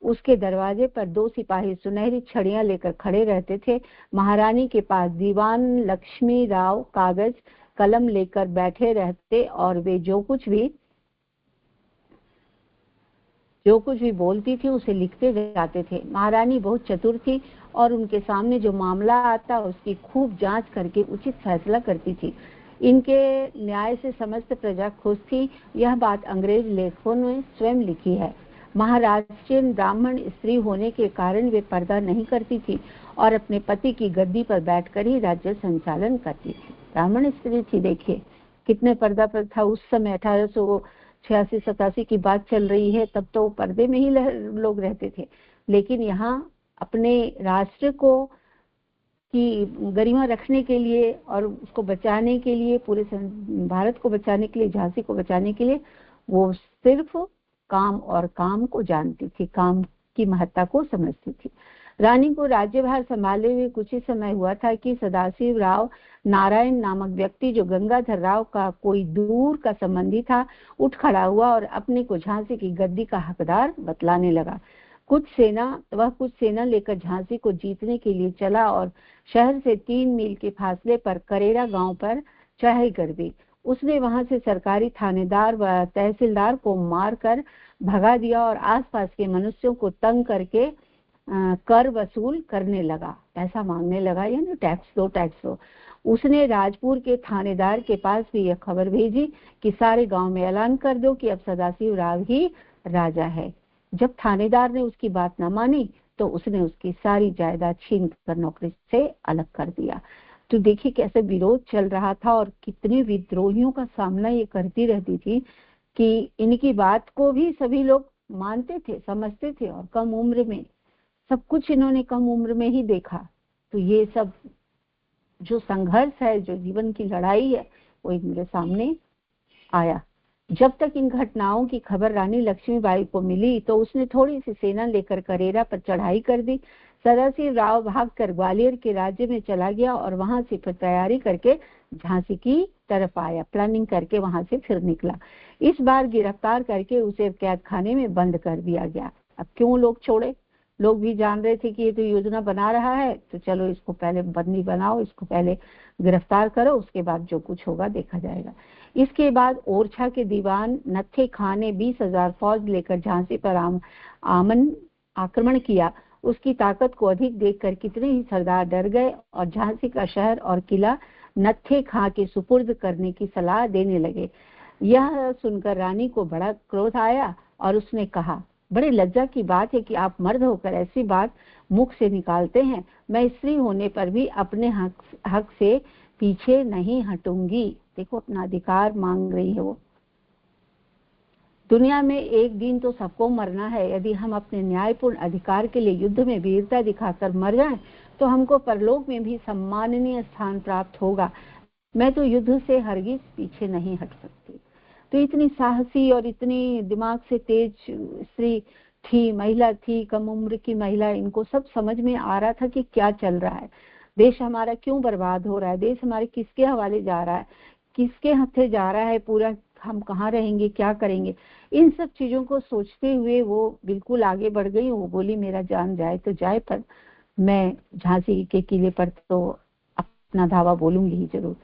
उसके दरवाजे पर 2 सिपाही सुनहरी छड़ियां लेकर खड़े रहते थे। महारानी के पास दीवान लक्ष्मी राव कागज कलम लेकर बैठे रहते और वे जो कुछ भी बोलती थी उसे लिखते जाते थे। महारानी बहुत चतुर थी और उनके सामने जो मामला आता उसकी खूब जांच करके उचित फैसला करती थी। इनके न्याय से समस्त प्रजा खुश थी। यह बात अंग्रेज लेखकों ने स्वयं लिखी है। महाराष्ट्रीयन ब्राह्मण स्त्री होने के कारण वे पर्दा नहीं करती थी और अपने पति की गद्दी पर बैठकर ही राज्य संचालन करती थी। ब्राह्मण स्त्री थी, देखिए कितने पर्दा पर था उस समय। 1886-87 की बात चल रही है, तब तो पर्दे में ही लोग रहते थे। लेकिन यहाँ अपने राष्ट्र को की गरिमा रखने के लिए और उसको बचाने के लिए, पूरे भारत को बचाने के लिए, झांसी को बचाने के लिए वो सिर्फ काम और काम को जानती थी, काम की महत्ता को समझती थी। रानी को राज्यभार संभाले हुए कुछ ही समय हुआ था कि सदाशिव राव नारायण नामक व्यक्ति, जो गंगाधर राव का कोई दूर का संबंधी था, उठ खड़ा हुआ और अपने को झांसी की गद्दी का हकदार बतलाने लगा। कुछ सेना लेकर झांसी को जीतने के लिए चला और शहर से 3 मील के फासले पर करेरा गांव पर चढ़ाई कर दी। उसने वहां से सरकारी थानेदार व तहसीलदार को मारकर भगा दिया और आसपास के मनुष्यों को तंग करके कर वसूल करने लगा, पैसा मांगने लगा, यानी टैक्स दो। उसने राजपुर के थानेदार के पास भी यह खबर भेजी कि सारे गांव में ऐलान कर दो कि अब सदाशिव राव ही राजा है। जब थानेदार ने उसकी बात न मानी तो उसने उसकी सारी जायदाद छीन कर नौकरी से अलग कर दिया। तो देखिए कैसे विरोध चल रहा था और कितने विद्रोहियों का सामना ये करती रहती थी कि इनकी बात को भी सभी लोग मानते थे, समझते थे और कम उम्र में सब कुछ इन्होंने कम उम्र में ही देखा। तो ये सब जो संघर्ष है, जो जीवन की लड़ाई है, वो इनके सामने आया। जब तक इन घटनाओं की खबर रानी लक्ष्मीबाई को मिली तो उसने थोड़ी सी सेना लेकर करेरा पर चढ़ाई कर दी। सदाशिव राव भागकर ग्वालियर के राज्य में चला गया और वहां से फिर तैयारी करके झांसी की तरफ आया, प्लानिंग करके वहां से फिर निकला। इस बार गिरफ्तार करके उसे कैद खाने में बंद कर दिया गया। अब क्यों लोग छोड़े? लोग भी जान रहे थे कि ये तो योजना बना रहा है, तो चलो इसको पहले बंदी बनाओ, इसको पहले गिरफ्तार करो, उसके बाद जो कुछ होगा देखा जाएगा। इसके बाद ओरछा के दीवान नत्थे खां ने 20,000 फौज लेकर झांसी पर आक्रमण किया। उसकी ताकत को अधिक देखकर कितने ही सरदार डर गए और झांसी का शहर और किला नत्थे खां के सुपुर्द करने की सलाह देने लगे। यह सुनकर रानी को बड़ा क्रोध आया और उसने कहा, बड़े लज्जा की बात है कि आप मर्द होकर ऐसी बात मुख से निकालते हैं। मैं स्त्री होने पर भी अपने हक से पीछे नहीं हटूंगी। देखो अपना अधिकार मांग रही है वो। दुनिया में एक दिन तो सबको मरना है। यदि हम अपने न्यायपूर्ण अधिकार के लिए युद्ध में वीरता दिखाकर मर जाएं, तो हमको परलोक में भी सम्माननीय स्थान प्राप्त होगा। मैं तो युद्ध से हरगिज पीछे नहीं हट सकती। तो इतनी साहसी और इतनी दिमाग से तेज स्त्री थी, महिला थी, कम उम्र की महिला। इनको सब समझ में आ रहा था कि क्या चल रहा है, देश हमारा क्यों बर्बाद हो रहा है, देश हमारे किसके हवाले जा रहा है, किसके हथे जा रहा है, पूरा हम कहाँ रहेंगे, क्या करेंगे। इन सब चीजों को सोचते हुए वो बिल्कुल आगे बढ़ गई। वो बोली मेरा जान जाए तो जाए, पर मैं झांसी के किले पर तो अपना धावा बोलूंगी ही जरूर।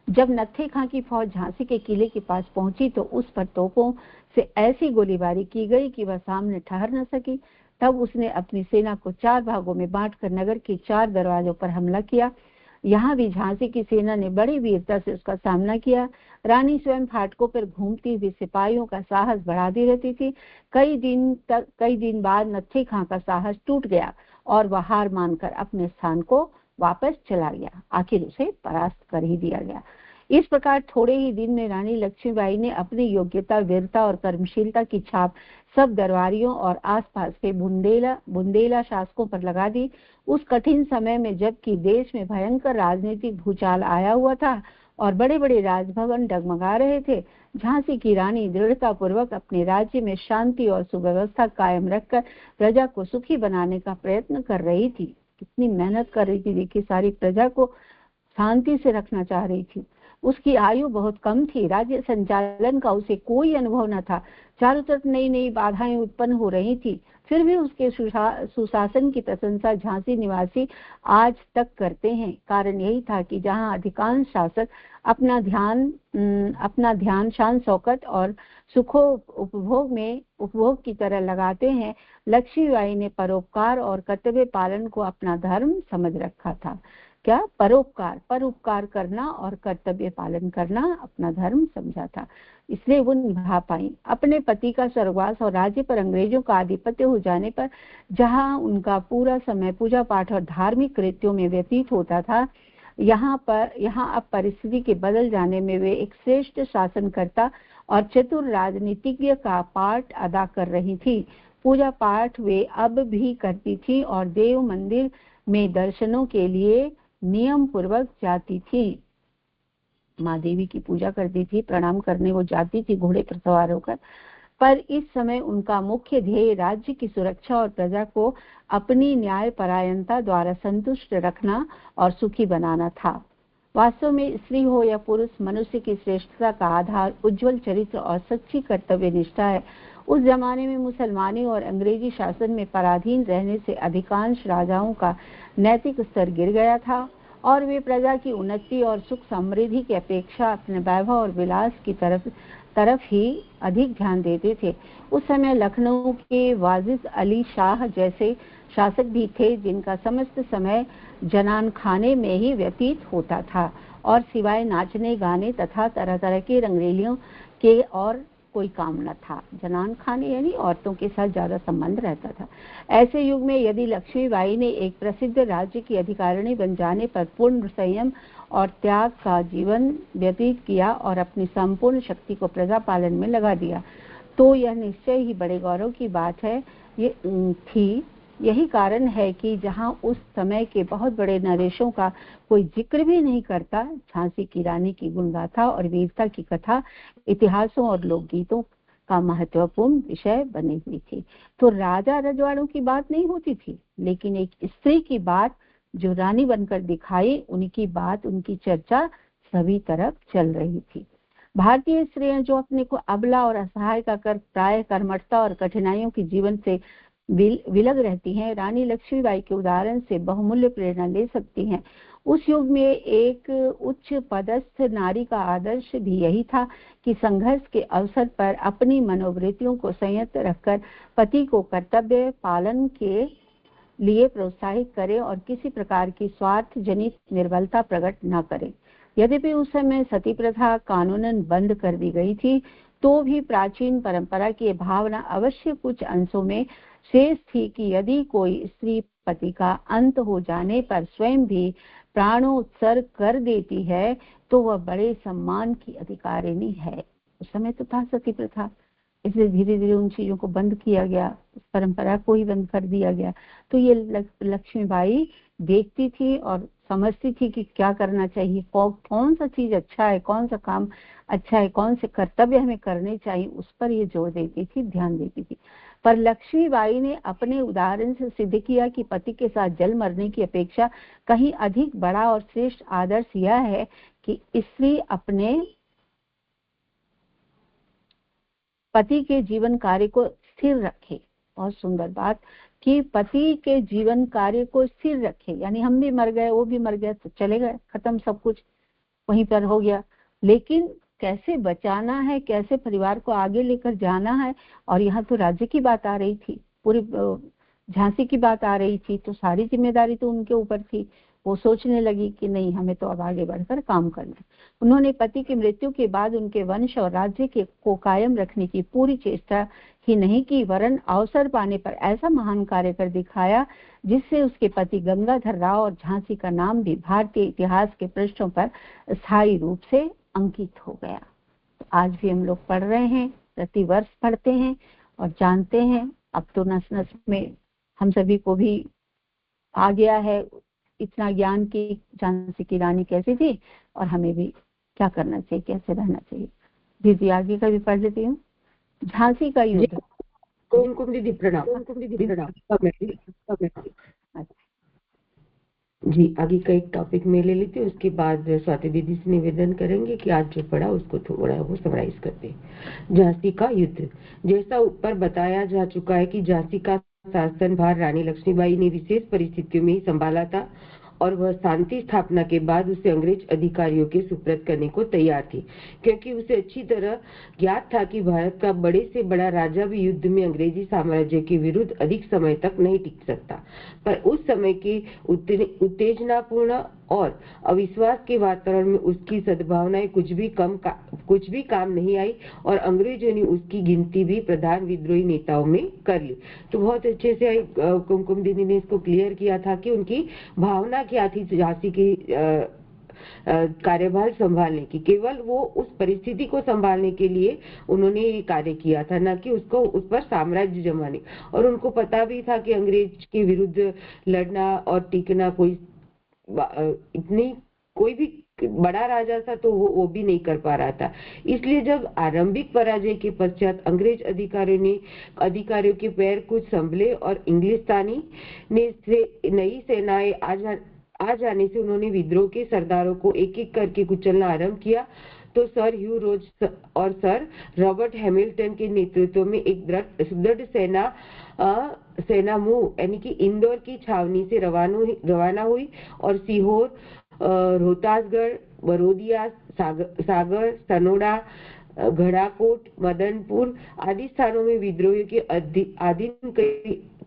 जब नत्थे खां की फौज झांसी के किले के पास पहुंची तो उस पर तोपों से ऐसी गोलीबारी की गई कि वह सामने ठहर न सकी। तब उसने अपनी सेना को 4 भागों में बांटकर नगर के 4 दरवाजों पर हमला किया। यहाँ भी झांसी की सेना ने बड़ी वीरता से उसका सामना किया। रानी स्वयं फाटकों पर घूमती हुई सिपाहियों का साहस बढ़ाती रहती थी। कई दिन बाद नत्थे खां का साहस टूट गया और वह हार मानकर अपने स्थान को वापस चला गया। आखिर उसे परास्त कर ही दिया गया। इस प्रकार थोड़े ही दिन में रानी लक्ष्मीबाई ने अपनी योग्यता, वीरता और कर्मशीलता की छाप सब दरबारियों और आसपास के बुंदेला शासकों पर लगा दी। उस कठिन समय में जबकि देश में भयंकर राजनीतिक भूचाल आया हुआ था और बड़े बड़े राजभवन डगमगा रहे थे, झांसी की रानी दृढ़ता पूर्वक अपने राज्य में शांति और सुव्यवस्था कायम रखकर प्रजा को सुखी बनाने का प्रयत्न कर रही थी। कितनी मेहनत कर रही थी, देखिए, सारी प्रजा को शांति से रखना चाह रही थी। उसकी आयु बहुत कम थी, राज्य संचालन का उसे कोई अनुभव न था। चारों तरफ नई नई बाधाएं उत्पन्न हो रही थी, फिर भी उसके सुशासन की प्रशंसा झांसी निवासी आज तक करते हैं। कारण यही था कि जहां अधिकांश शासक अपना ध्यान शान शौकत और सुखो उपभोग की तरह लगाते हैं, लक्ष्मीबाई ने परोपकार और कर्तव्य पालन को अपना धर्म समझ रखा था। क्या? परोपकार करना और कर्तव्य पालन करना अपना धर्म समझा था, इसलिए वो निभा पाई। अपने पति का स्वर्गवास और राज्य पर अंग्रेजों का आधिपत्य हो जाने पर जहां उनका पूरा समय पूजा पाठ और धार्मिक कृत्यों में व्यतीत होता था, यहाँ अब परिस्थिति के बदल जाने में वे एक श्रेष्ठ शासनकर्ता और चतुर राजनीतिज्ञ का पाठ अदा कर रही थी। पूजा पाठ वे अब भी करती थी और देव मंदिर में दर्शनों के लिए नियम पूर्वक जाती थी। माँ देवी की पूजा करती थी, प्रणाम करने वो जाती थी घोड़े पर सवार होकर। पर इस समय उनका मुख्य ध्येय राज्य की सुरक्षा और प्रजा को अपनी न्यायपरायणता द्वारा संतुष्ट रखना और सुखी बनाना था। वास्तव में स्त्री हो या पुरुष, मनुष्य की श्रेष्ठता का आधार उज्जवल चरित्र और सच्ची कर्तव्य निष्ठा है। उस जमाने में मुसलमानी और अंग्रेजी शासन में पराधीन रहने से अधिकांश राजाओं का नैतिक स्तर गिर गया था और वे प्रजा की उन्नति और सुख समृद्धि की अपेक्षा अपने वैभव और विलास की तरफ ही अधिक ध्यान देते थे। उस समय लखनऊ के वाजिद अली शाह जैसे शासक भी थे जिनका समस्त समय जनान खाने में ही व्यतीत होता था और सिवाय नाचने गाने तथा तरह तरह की रंगरेलियों के और कोई काम न था। जनान खाने यानी औरतों के साथ ज्यादा संबंध रहता था। ऐसे युग में यदि लक्ष्मीबाई ने एक प्रसिद्ध राज्य की अधिकारिणी बन जाने पर पूर्ण संयम और त्याग का जीवन व्यतीत किया और अपनी संपूर्ण शक्ति को प्रजा पालन में लगा दिया, तो यह निश्चय ही बड़े गौरव की बात है। यही कारण है कि जहां उस समय के बहुत बड़े नरेशों का कोई जिक्र भी नहीं करता, झांसी की रानी की गुणगाथा और वीरता की कथा इतिहासों और लोकगीतों का महत्वपूर्ण विषय बनी हुई थी। तो राजा रजवाड़ों की बात नहीं होती थी, लेकिन एक स्त्री की बात जो रानी बनकर दिखाई, उनकी बात, उनकी चर्चा सभी तरफ चल रही थी। भारतीय स्त्रियां जो अपने को अबला और असहाय का कर प्राय कर्मठता और कठिनाइयों की जीवन से विलग रहती हैं, रानी लक्ष्मीबाई के उदाहरण से बहुमूल्य प्रेरणा ले सकती हैं। उस युग में एक उच्च पदस्थ नारी का आदर्श भी यही था कि संघर्ष के अवसर पर अपनी मनोवृत्तियों को संयत रखकर पति को कर्तव्य पालन के लिए प्रोत्साहित करे और किसी प्रकार की स्वार्थ जनित निर्बलता प्रकट न करे। यद्यपि उस समय सती प्रथा कानूनन बंद कर दी गई थी, तो भी प्राचीन परंपरा की भावना अवश्य कुछ अंशों में शेष थी कि यदि कोई स्त्री पति का अंत हो जाने पर स्वयं भी प्राणोत्सर्ग कर देती है तो वह बड़े सम्मान की अधिकारिणी है। उस समय तो था सती प्रथा, इसलिए धीरे धीरे उन चीजों को बंद किया गया, उस परंपरा को ही बंद कर दिया गया। तो ये लक्ष्मीबाई देखती थी और समझती थी कि क्या करना चाहिए, कौन सा चीज अच्छा है, कौन सा काम अच्छा है, कौन से कर्तव्य हमें करने चाहिए, उस पर ये जोर देती थी, ध्यान देती थी। पर लक्ष्मीबाई ने अपने उदाहरण से सिद्ध किया कि पति के साथ जल मरने की अपेक्षा कहीं अधिक बड़ा और श्रेष्ठ आदर्श यह है कि स्त्री अपने पति के जीवन कार्य को स्थिर रखे। बहुत सुंदर बात कि पति के जीवन कार्य को स्थिर रखे, यानी हम भी मर गए, वो भी मर गया तो चले गए, खत्म, सब कुछ वहीं पर हो गया। लेकिन कैसे बचाना है, कैसे परिवार को आगे लेकर जाना है। और यहाँ तो राज्य की बात आ रही थी, पूरी झांसी की बात आ रही थी, तो सारी जिम्मेदारी तो उनके ऊपर थी। वो सोचने लगी कि नहीं, हमें तो अब आगे बढ़कर काम करना है। उन्होंने पति की मृत्यु के बाद उनके वंश और राज्य को कायम रखने की पूरी चेष्टा ही नहीं की, वरन अवसर पाने पर ऐसा महान कार्य कर दिखाया जिससे उसके पति गंगाधर राव और झांसी का नाम भी भारतीय इतिहास के पृष्ठों पर स्थायी रूप से अंकित हो गया। तो आज भी हम लोग पढ़ रहे हैं, प्रति वर्ष पढ़ते हैं और जानते हैं। अब तो नस नस में हम सभी को भी आ गया है इतना ज्ञान की झांसी की रानी कैसी थी और हमें भी क्या करना चाहिए, कैसे रहना चाहिए। दीदी आगे का भी पढ़ लेती हूँ। झांसी का युद्ध। कुमकुम दीदी प्रणाम। जी, आगे का एक टॉपिक में ले लेते हैं, उसके बाद स्वाति दीदी से निवेदन करेंगे कि आज जो पढ़ा उसको थोड़ा वो समराइज करते हैं। झांसी का युद्ध। जैसा ऊपर बताया जा चुका है कि झांसी का शासन भार रानी लक्ष्मीबाई ने विशेष परिस्थितियों में ही संभाला था और वह शांति स्थापना के बाद उसे अंग्रेज अधिकारियों के सुपुर्द करने को तैयार थी, क्योंकि उसे अच्छी तरह ज्ञात था कि भारत का बड़े से बड़ा राजा भी युद्ध में अंग्रेजी साम्राज्य के विरुद्ध अधिक समय तक नहीं टिक सकता। पर उस समय के उत्तेजनापूर्ण और अविश्वास के वातावरण में उसकी सद्भावनाएं कुछ भी काम नहीं आई और अंग्रेजों ने उसकी गिनती भी प्रधान विद्रोही नेताओं में कर ली। तो बहुत अच्छे से कुमकुम दीदी ने इसको क्लियर किया था कि उनकी भावना क्या थी झांसी की कार्यभार संभालने की। केवल वो उस परिस्थिति को संभालने के लिए उन्होंने ये कार्य किया था, न कि उसको उस पर साम्राज्य जमाने। और उनको पता भी था कि अंग्रेज के विरुद्ध लड़ना और टिकना कोई भी बड़ा राजा था तो वो भी नहीं कर पा रहा था। इसलिए जब आरंभिक पराजय के पश्चात अंग्रेज अधिकारियों के पैर कुछ संभले और इंग्लिस्तानी ने नई सेनाएं आ जाने से उन्होंने विद्रोह के सरदारों को एक एक करके कुचलना आरंभ किया। तो सर ह्यू रोज और सर रॉबर्ट हैमिल्टन के नेतृत्व में एक सुदृढ़ सेना मुंह यानी कि इंदौर की छावनी से रवाना हुई और सीहोर, रोहतासगढ़, बरोदिया, सागर, सनोडा, घड़ाकोट, मदनपुर आदि स्थानों में विद्रोहियों के अधीन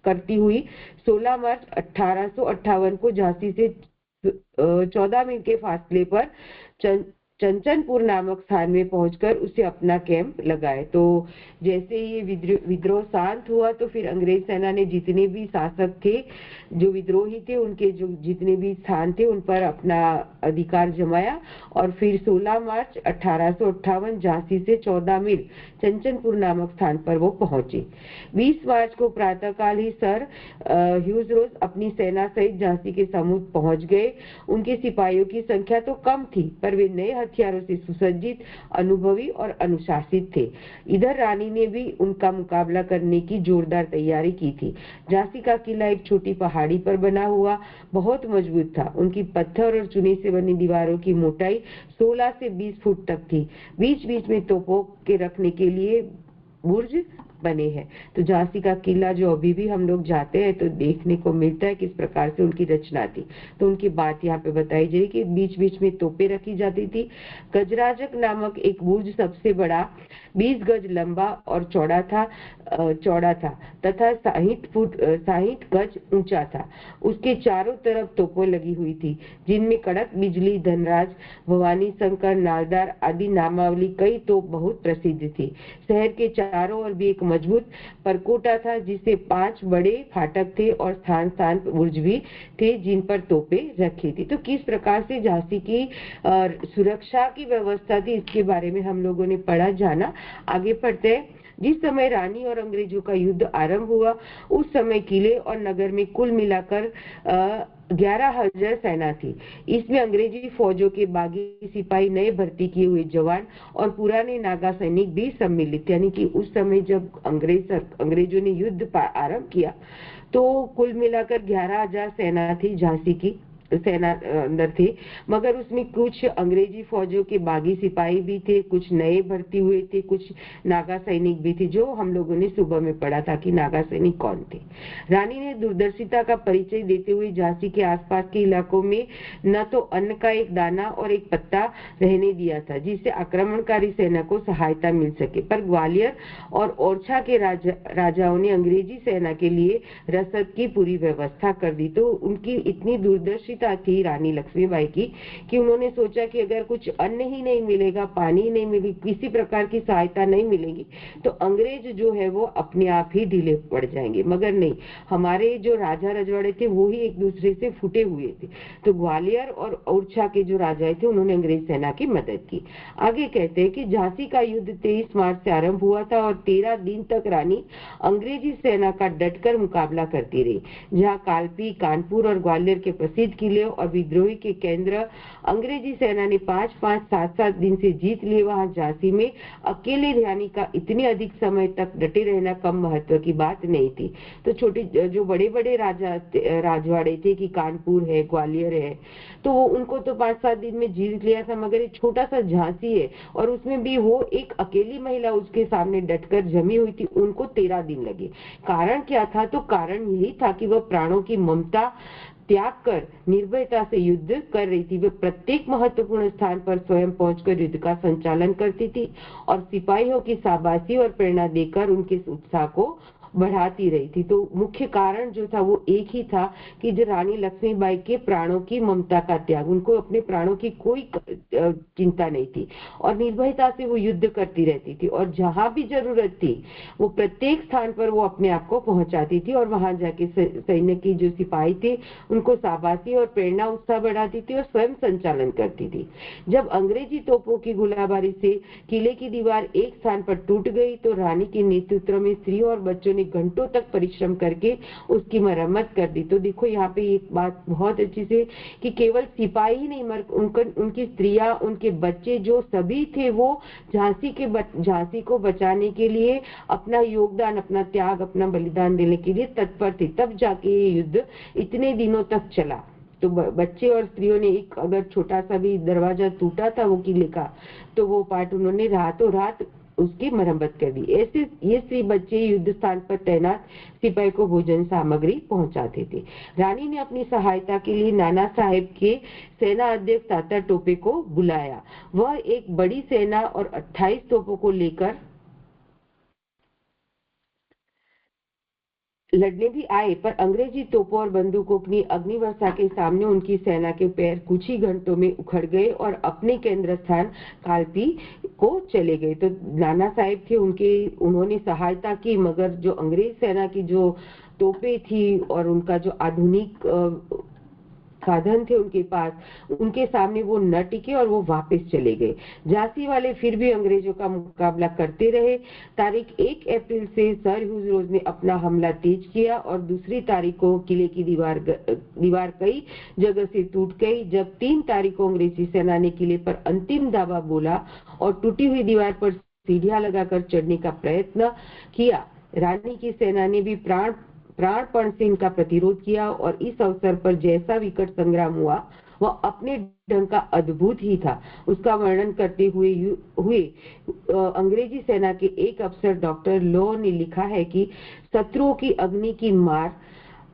करती हुई 16 मार्च 1858 को झांसी से 14 मील के फासले पर चंचनपुर नामक स्थान में पहुंचकर उसे अपना कैंप लगाए। तो जैसे ये विद्रोह शांत हुआ तो फिर अंग्रेज सेना ने जितने भी शासक थे, जो विद्रोही थे, उनके जो जितने भी स्थान थे उन पर अपना अधिकार जमाया और फिर 16 मार्च 1858 झांसी से 14 मील चंचनपुर नामक स्थान पर वो पहुंचे। 20 मार्च को प्रातःकाल ही सर ह्यूज रोज अपनी सेना सहित झांसी के समुद्र पहुंच गए। उनके सिपाहियों की संख्या तो कम थी पर वे नए हथियारों से सुसज्जित, अनुभवी और अनुशासित थे। इधर रानी ने भी उनका मुकाबला करने की जोरदार तैयारी की थी। झांसी का किला एक छोटी पहाड़ी पर बना हुआ बहुत मजबूत था। उनकी पत्थर और चूने से बनी दीवारों की मोटाई 16 से 20 फुट तक थी। बीच बीच में तोपों के रखने के लिए बुर्ज बने हैं। तो झांसी का किला जो अभी भी हम लोग जाते हैं तो देखने को मिलता है किस प्रकार से उनकी रचना थी। तो उनकी बात यहाँ पे बताई जा रही कि बीच बीच में तोपें रखी जाती थी। गजराजक नामक एक बुर्ज सबसे बड़ा 20 गज लंबा और चौड़ा था तथा 60 गज ऊंचा था। उसके चारों तरफ तोपें लगी हुई थी जिनमें कड़क बिजली, धनराज, भवानी शंकर, नालदार आदि नामावली कई तोप बहुत प्रसिद्ध थी। शहर के चारों ओर भी एक मजबूत परकोटा था जिससे 5 बड़े फाटक थे और स्थान स्थान बुर्ज भी थे जिन पर तोपें रखी थी। तो किस प्रकार से झांसी की सुरक्षा की व्यवस्था थी इसके बारे में हम लोगों ने पढ़ा, जाना। आगे पढ़ते हैं। जिस समय रानी और अंग्रेजों का युद्ध आरंभ हुआ उस समय किले और नगर में कुल मिलाकर 11,000 सेना थी। इसमें अंग्रेजी फौजों के बागी सिपाही, नए भर्ती किए हुए जवान और पुराने नागा सैनिक भी सम्मिलित। यानी कि उस समय जब अंग्रेजों ने युद्ध आरंभ किया तो कुल मिलाकर 11,000 सेना थी, झांसी की सेना अंदर थे, मगर उसमें कुछ अंग्रेजी फौजों के बागी सिपाही भी थे, कुछ नए भर्ती हुए थे, कुछ नागा सैनिक भी थे, जो हम लोगों ने सुबह में पढ़ा था कि नागा सैनिक कौन थे। रानी ने दूरदर्शिता का परिचय देते हुए झांसी के आसपास के इलाकों में न तो अन्न का एक दाना और एक पत्ता रहने दिया था जिससे आक्रमणकारी सेना को सहायता मिल सके, पर ग्वालियर और ओरछा के राजाओं ने अंग्रेजी सेना के लिए रसद की पूरी व्यवस्था कर दी। तो उनकी इतनी दूरदर्शिता थी रानी लक्ष्मीबाई की कि उन्होंने सोचा कि अगर कुछ अन्न ही नहीं मिलेगा, पानी नहीं मिलेगी, किसी प्रकार की सहायता नहीं मिलेगी तो अंग्रेज जो है वो अपने आप ही ढीले पड़ जाएंगे। मगर नहीं, हमारे जो राजा रजवाड़े थे वो ही एक दूसरे से फूटे हुए थे। तो ग्वालियर और ओरछा के जो राजा थे उन्होंने अंग्रेज सेना की मदद की। आगे कहते हैं कि झांसी का युद्ध 23 मार्च से आरंभ हुआ था और 13 दिन तक रानी अंग्रेजी सेना का डटकर मुकाबला करती रही। जहां कालपी, कानपुर और ग्वालियर के प्रसिद्ध किले और विद्रोही के केंद्र अंग्रेजी सेना ने 5-5, 7-7 दिन से जीत लिए, वहां झांसी में अकेले रानी का इतने अधिक समय तक डटे रहना कम महत्व की बात नहीं थी। तो छोटे जो बड़े बड़े राजवाड़े थे कि कानपुर है, ग्वालियर है, तो वो उनको तो 5-7 दिन में जीत लिया था, मगर एक छोटा सा झांसी है और उसमें भी वो एक अकेली महिला उसके सामने डटकर जमी हुई थी, उनको 13 दिन लगे। कारण क्या था? तो कारण यही था कि वह प्राणों की ममता त्याग कर निर्भयता से युद्ध कर रही थी। वे प्रत्येक महत्वपूर्ण स्थान पर स्वयं पहुंचकर युद्ध का संचालन करती थी और सिपाहियों की शाबाशी और प्रेरणा देकर उनके उत्साह को बढ़ाती रही थी। तो मुख्य कारण जो था वो एक ही था कि जो रानी लक्ष्मीबाई के प्राणों की ममता का त्याग, उनको अपने प्राणों की कोई चिंता नहीं थी और निर्भयता से वो युद्ध करती रहती थी और जहां भी जरूरत थी वो प्रत्येक स्थान पर वो अपने आप को पहुंचाती थी और वहां जाके सैन्य की जो सिपाही थे उनको शाबाशी और प्रेरणा उत्साह बढ़ाती थी और स्वयं संचालन करती थी। जब अंग्रेजी तोपों की गोलाबारी से किले की दीवार एक स्थान पर टूट गई तो रानी के नेतृत्व में स्त्रियों और बच्चों ने घंटों तक परिश्रम करके उसकी मरम्मत कर दी। तो देखो यहाँ पे एक बात बहुत अच्छी से कि केवल सिपाही ही नहीं मर, उनकी स्त्रियां, उनके बच्चे जो सभी थे वो झांसी को बचाने के लिए अपना योगदान, अपना त्याग, अपना बलिदान देने के लिए तत्पर थे। तब जाके ये युद्ध इतने दिनों तक चला। तो बच्चे और स्त्रियों ने एक अगर छोटा सा भी दरवाजा टूटा था वो किले का तो वो पार्ट उन्होंने रातों रात उसकी मरम्मत कर दी। ऐसे ये स्त्री बच्चे युद्ध स्थान पर तैनात सिपाही को भोजन सामग्री पहुंचाते थे। रानी ने अपनी सहायता के लिए नाना साहेब के सेना अध्यक्ष तात्या टोपे को बुलाया। वह एक बड़ी सेना और 28 तोपों को लेकर लड़ने भी आए, पर अंग्रेजी तोपों और बंदूकों की अग्निवर्षा के सामने उनकी सेना के पैर कुछ ही घंटों में उखड़ गए और अपने केंद्र स्थान कालपी को चले गए। तो नाना साहेब थे, उन्होंने सहायता की, मगर जो अंग्रेज सेना की जो तोपें थी और उनका जो आधुनिक साधन थे उनके पास, उनके सामने वो न टिके और वो वापस चले गए। झांसी वाले फिर भी अंग्रेजों का मुकाबला करते रहे। तारीख 1 अप्रैल से सर ह्यूज रोज ने अपना हमला तेज किया और दूसरी तारीख को किले की दीवार कई जगह से टूट गई। जब 3 तारीख को अंग्रेजी सेना ने किले पर अंतिम दावा बोला और टूटी हुई दीवार पर सीढ़ियां लगाकर चढ़ने का प्रयत्न किया, रानी की सेना ने भी प्राणपण से इनका प्रतिरोध किया और इस अवसर पर जैसा विकट संग्राम हुआ वह अपने ढंग का अद्भुत ही था। उसका वर्णन करते हुए अंग्रेजी सेना के एक अफसर डॉक्टर लॉ ने लिखा है कि शत्रुओं की अग्नि की मार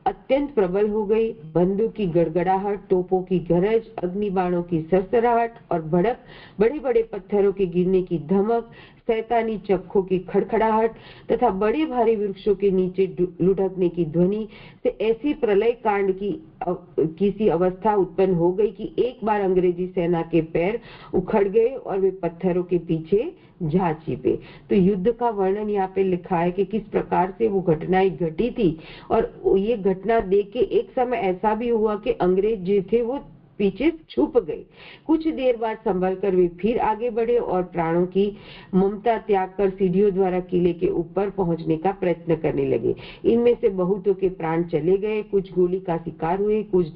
अत्यंत प्रबल हो गई। बंदूक की गड़गड़ाहट, तोपों की गरज, अग्निबाणों की सरसराहट और भड़क, बड़े बड़े पत्थरों के गिरने की धमक, शैतानी चक्खों की खड़खड़ाहट तथा बड़े भारी वृक्षों के नीचे लुढ़कने की ध्वनि से ऐसी प्रलय कांड की सी अवस्था उत्पन्न हो गई कि एक बार अंग्रेजी सेना के पैर उखड़ गए और वे पत्थरों के पीछे जा छिपे। तो युद्ध का वर्णन यहाँ पे लिखा है कि किस प्रकार से वो घटनाएं घटी थी और ये घटना देख के एक समय ऐसा भी हुआ कि अंग्रेज जो थे वो पीछे छुप गए। कुछ देर बाद संभल कर वे फिर आगे बढ़े और प्राणों की ममता त्याग कर सीढ़ियों द्वारा किले के ऊपर पहुंचने का प्रयत्न करने लगे। इनमें से बहुतों के प्राण चले गए, कुछ गोली का शिकार हुए, कुछ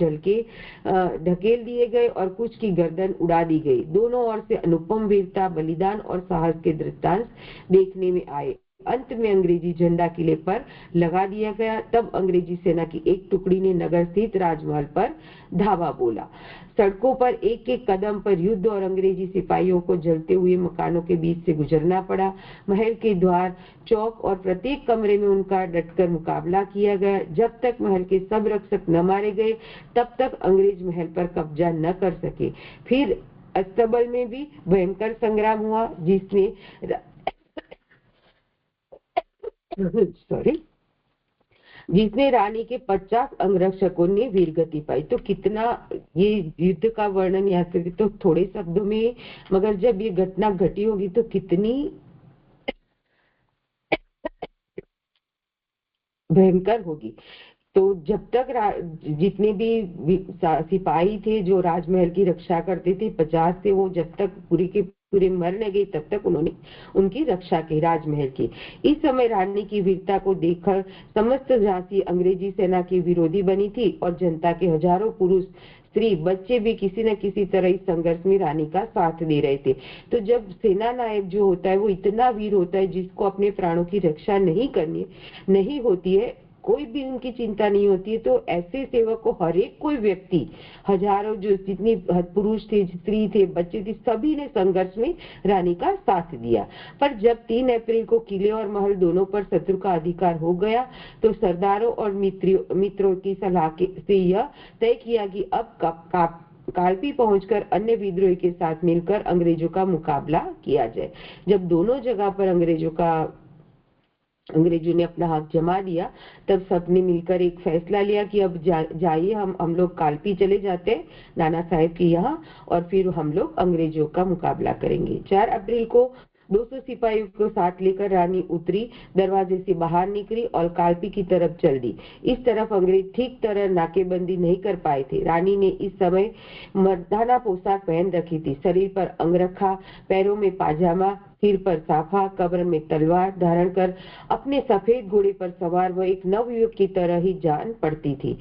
ढकेल दिए गए और कुछ की गर्दन उड़ा दी गई। दोनों ओर से अनुपम वीरता, बलिदान और साहस के दृष्टांत देखने में आए। अंत में अंग्रेजी झंडा किले पर लगा दिया गया। तब अंग्रेजी सेना की एक टुकड़ी ने नगर स्थित राजमहल पर धावा बोला। सड़कों पर एक एक कदम पर युद्ध और अंग्रेजी सिपाहियों को जलते हुए मकानों के बीच से गुजरना पड़ा। महल के द्वार, चौक और प्रत्येक कमरे में उनका डटकर मुकाबला किया गया। जब तक महल के सब रक्षक न मारे गए तब तक अंग्रेज महल पर कब्जा न कर सके। फिर अस्तबल में भी भयंकर संग्राम हुआ जिसने रानी के 50 अंगरक्षकों ने वीरगति पाई। तो कितना ये युद्ध का वर्णन यहाँ से तो थोड़े शब्दों में, मगर जब ये घटना घटी होगी तो कितनी भयंकर होगी। तो जब तक जितने भी सिपाही थे जो राजमहल की रक्षा करते थे, 50 थे, वो जब तक पूरे के पूरे मर न गए तब तक उन्होंने उनकी रक्षा की राजमहल की। इस समय रानी की वीरता को देखकर समस्त झांसी अंग्रेजी सेना की विरोधी बनी थी और जनता के हजारों पुरुष, स्त्री, बच्चे भी किसी न किसी तरह इस संघर्ष में रानी का साथ दे रहे थे। तो जब सेना नायक जो होता है वो इतना वीर होता है जिसको अपने प्राणों की रक्षा नहीं होती है, कोई भी उनकी चिंता नहीं होती है, तो ऐसे सेवक को हर एक कोई व्यक्ति, हजारों जो जितनी पुरुष थे, स्त्री थे, बच्चे थे, सभी ने संघर्ष में रानी का साथ दिया। पर जब 3 अप्रैल को किले और महल दोनों पर शत्रु का अधिकार हो गया तो सरदारों और मित्रों की सलाह से यह तय किया कि अब कालपी पहुंचकर अन्य विद्रोही के साथ मिलकर अंग्रेजों का मुकाबला किया जाए। जब दोनों जगह पर अंग्रेजों ने अपना हाथ जमा दिया तब सबने मिलकर एक फैसला लिया कि अब जाइए हम लोग कालपी चले जाते हैं नाना साहेब के यहाँ और फिर हम लोग अंग्रेजों का मुकाबला करेंगे। 4 अप्रैल को 200 सिपाहियों को साथ लेकर रानी उतरी, दरवाजे से बाहर निकली और कालपी की तरफ चल दी। इस तरफ अंग्रेज ठीक तरह नाकेबंदी नहीं कर पाए थे। रानी ने इस समय मर्दाना पोशाक पहन रखी थी, शरीर पर अंगरखा, पैरों में पाजामा, सिर पर साफा, कब्र में तलवार धारण कर अपने सफेद घोड़े पर सवार वह एक नवयुवक की तरह ही जान पड़ती थी।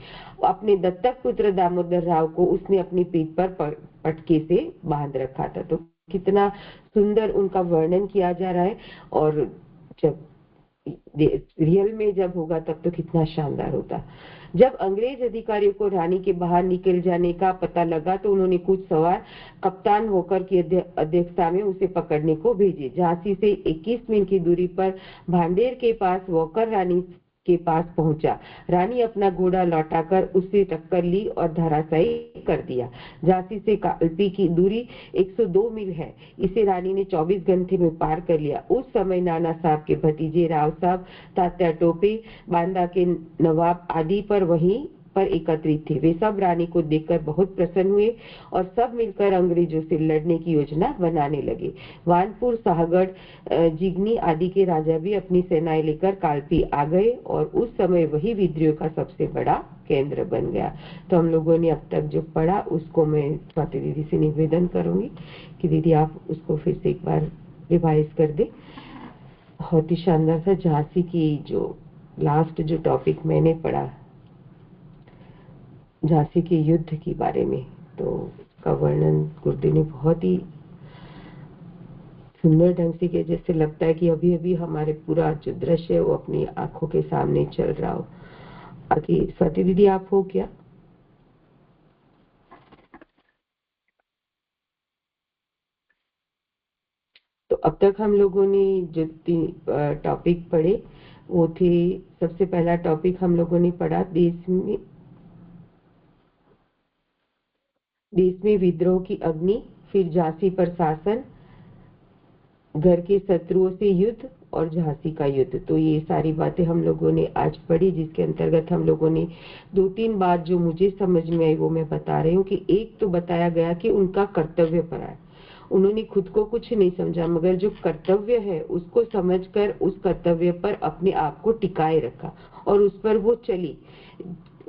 अपने दत्तक पुत्र दामोदर राव को उसने अपनी पीठ पर पटके से बांध रखा था। तो कितना सुंदर उनका वर्णन किया जा रहा है और जब रियल में जब होगा तब तो कितना शानदार होता। जब अंग्रेज अधिकारियों को रानी के बाहर निकल जाने का पता लगा तो उन्होंने कुछ सवार कप्तान वॉकर की अध्यक्षता में उसे पकड़ने को भेजे। झांसी से 21 मील की दूरी पर भांडेर के पास वॉकर रानी के पास पहुंचा। रानी अपना घोड़ा लौटाकर उससे टक्कर ली और धराशायी कर दिया। झांसी से कालपी की दूरी 102 मील है। इसे रानी ने 24 घंटे में पार कर लिया। उस समय नाना साहब के भतीजे राव साहब, तात्या टोपे, बांदा के नवाब आदि पर वहीं पर एकत्रित थे। वे सब रानी को देखकर बहुत प्रसन्न हुए और सब मिलकर अंग्रेजों से लड़ने की योजना बनाने लगे। वानपुर, शाहगढ़, जिगनी आदि के राजा भी अपनी सेनाएं लेकर कालपी आ गए और उस समय वही विद्रोह का सबसे बड़ा केंद्र बन गया। तो हम लोगों ने अब तक जो पढ़ा उसको मैं स्वाति दीदी से निवेदन करूंगी कि दीदी आप उसको फिर से एक बार रिवाइज कर दे। बहुत ही शानदार था। झांसी की जो लास्ट जो टॉपिक मैंने पढ़ा झांसी के युद्ध के बारे में, तो उसका वर्णन गुरुदेव ने बहुत ही सुंदर ढंग से किया, जैसे लगता है कि अभी अभी हमारे पूरा जो दृश्य है वो अपनी आंखों के सामने चल रहा हो। आगे स्वाति दीदी आप हो क्या? तो अब तक हम लोगों ने जो 3 टॉपिक पढ़े वो थे, सबसे पहला टॉपिक हम लोगों ने पढ़ा देश में विद्रोह की अग्नि, फिर झांसी पर शासन, घर के शत्रुओं से युद्ध और झांसी का युद्ध। तो ये सारी बातें हम लोगों ने आज पढ़ी, जिसके अंतर्गत हम लोगों ने 2-3 बात जो मुझे समझ में आई वो मैं बता रही हूँ। कि एक तो बताया गया कि उनका कर्तव्य पर है, उन्होंने खुद को कुछ नहीं समझा मगर जो कर्तव्य है उसको समझकर उस कर्तव्य पर अपने आप को टिकाए रखा और उस पर वो चली।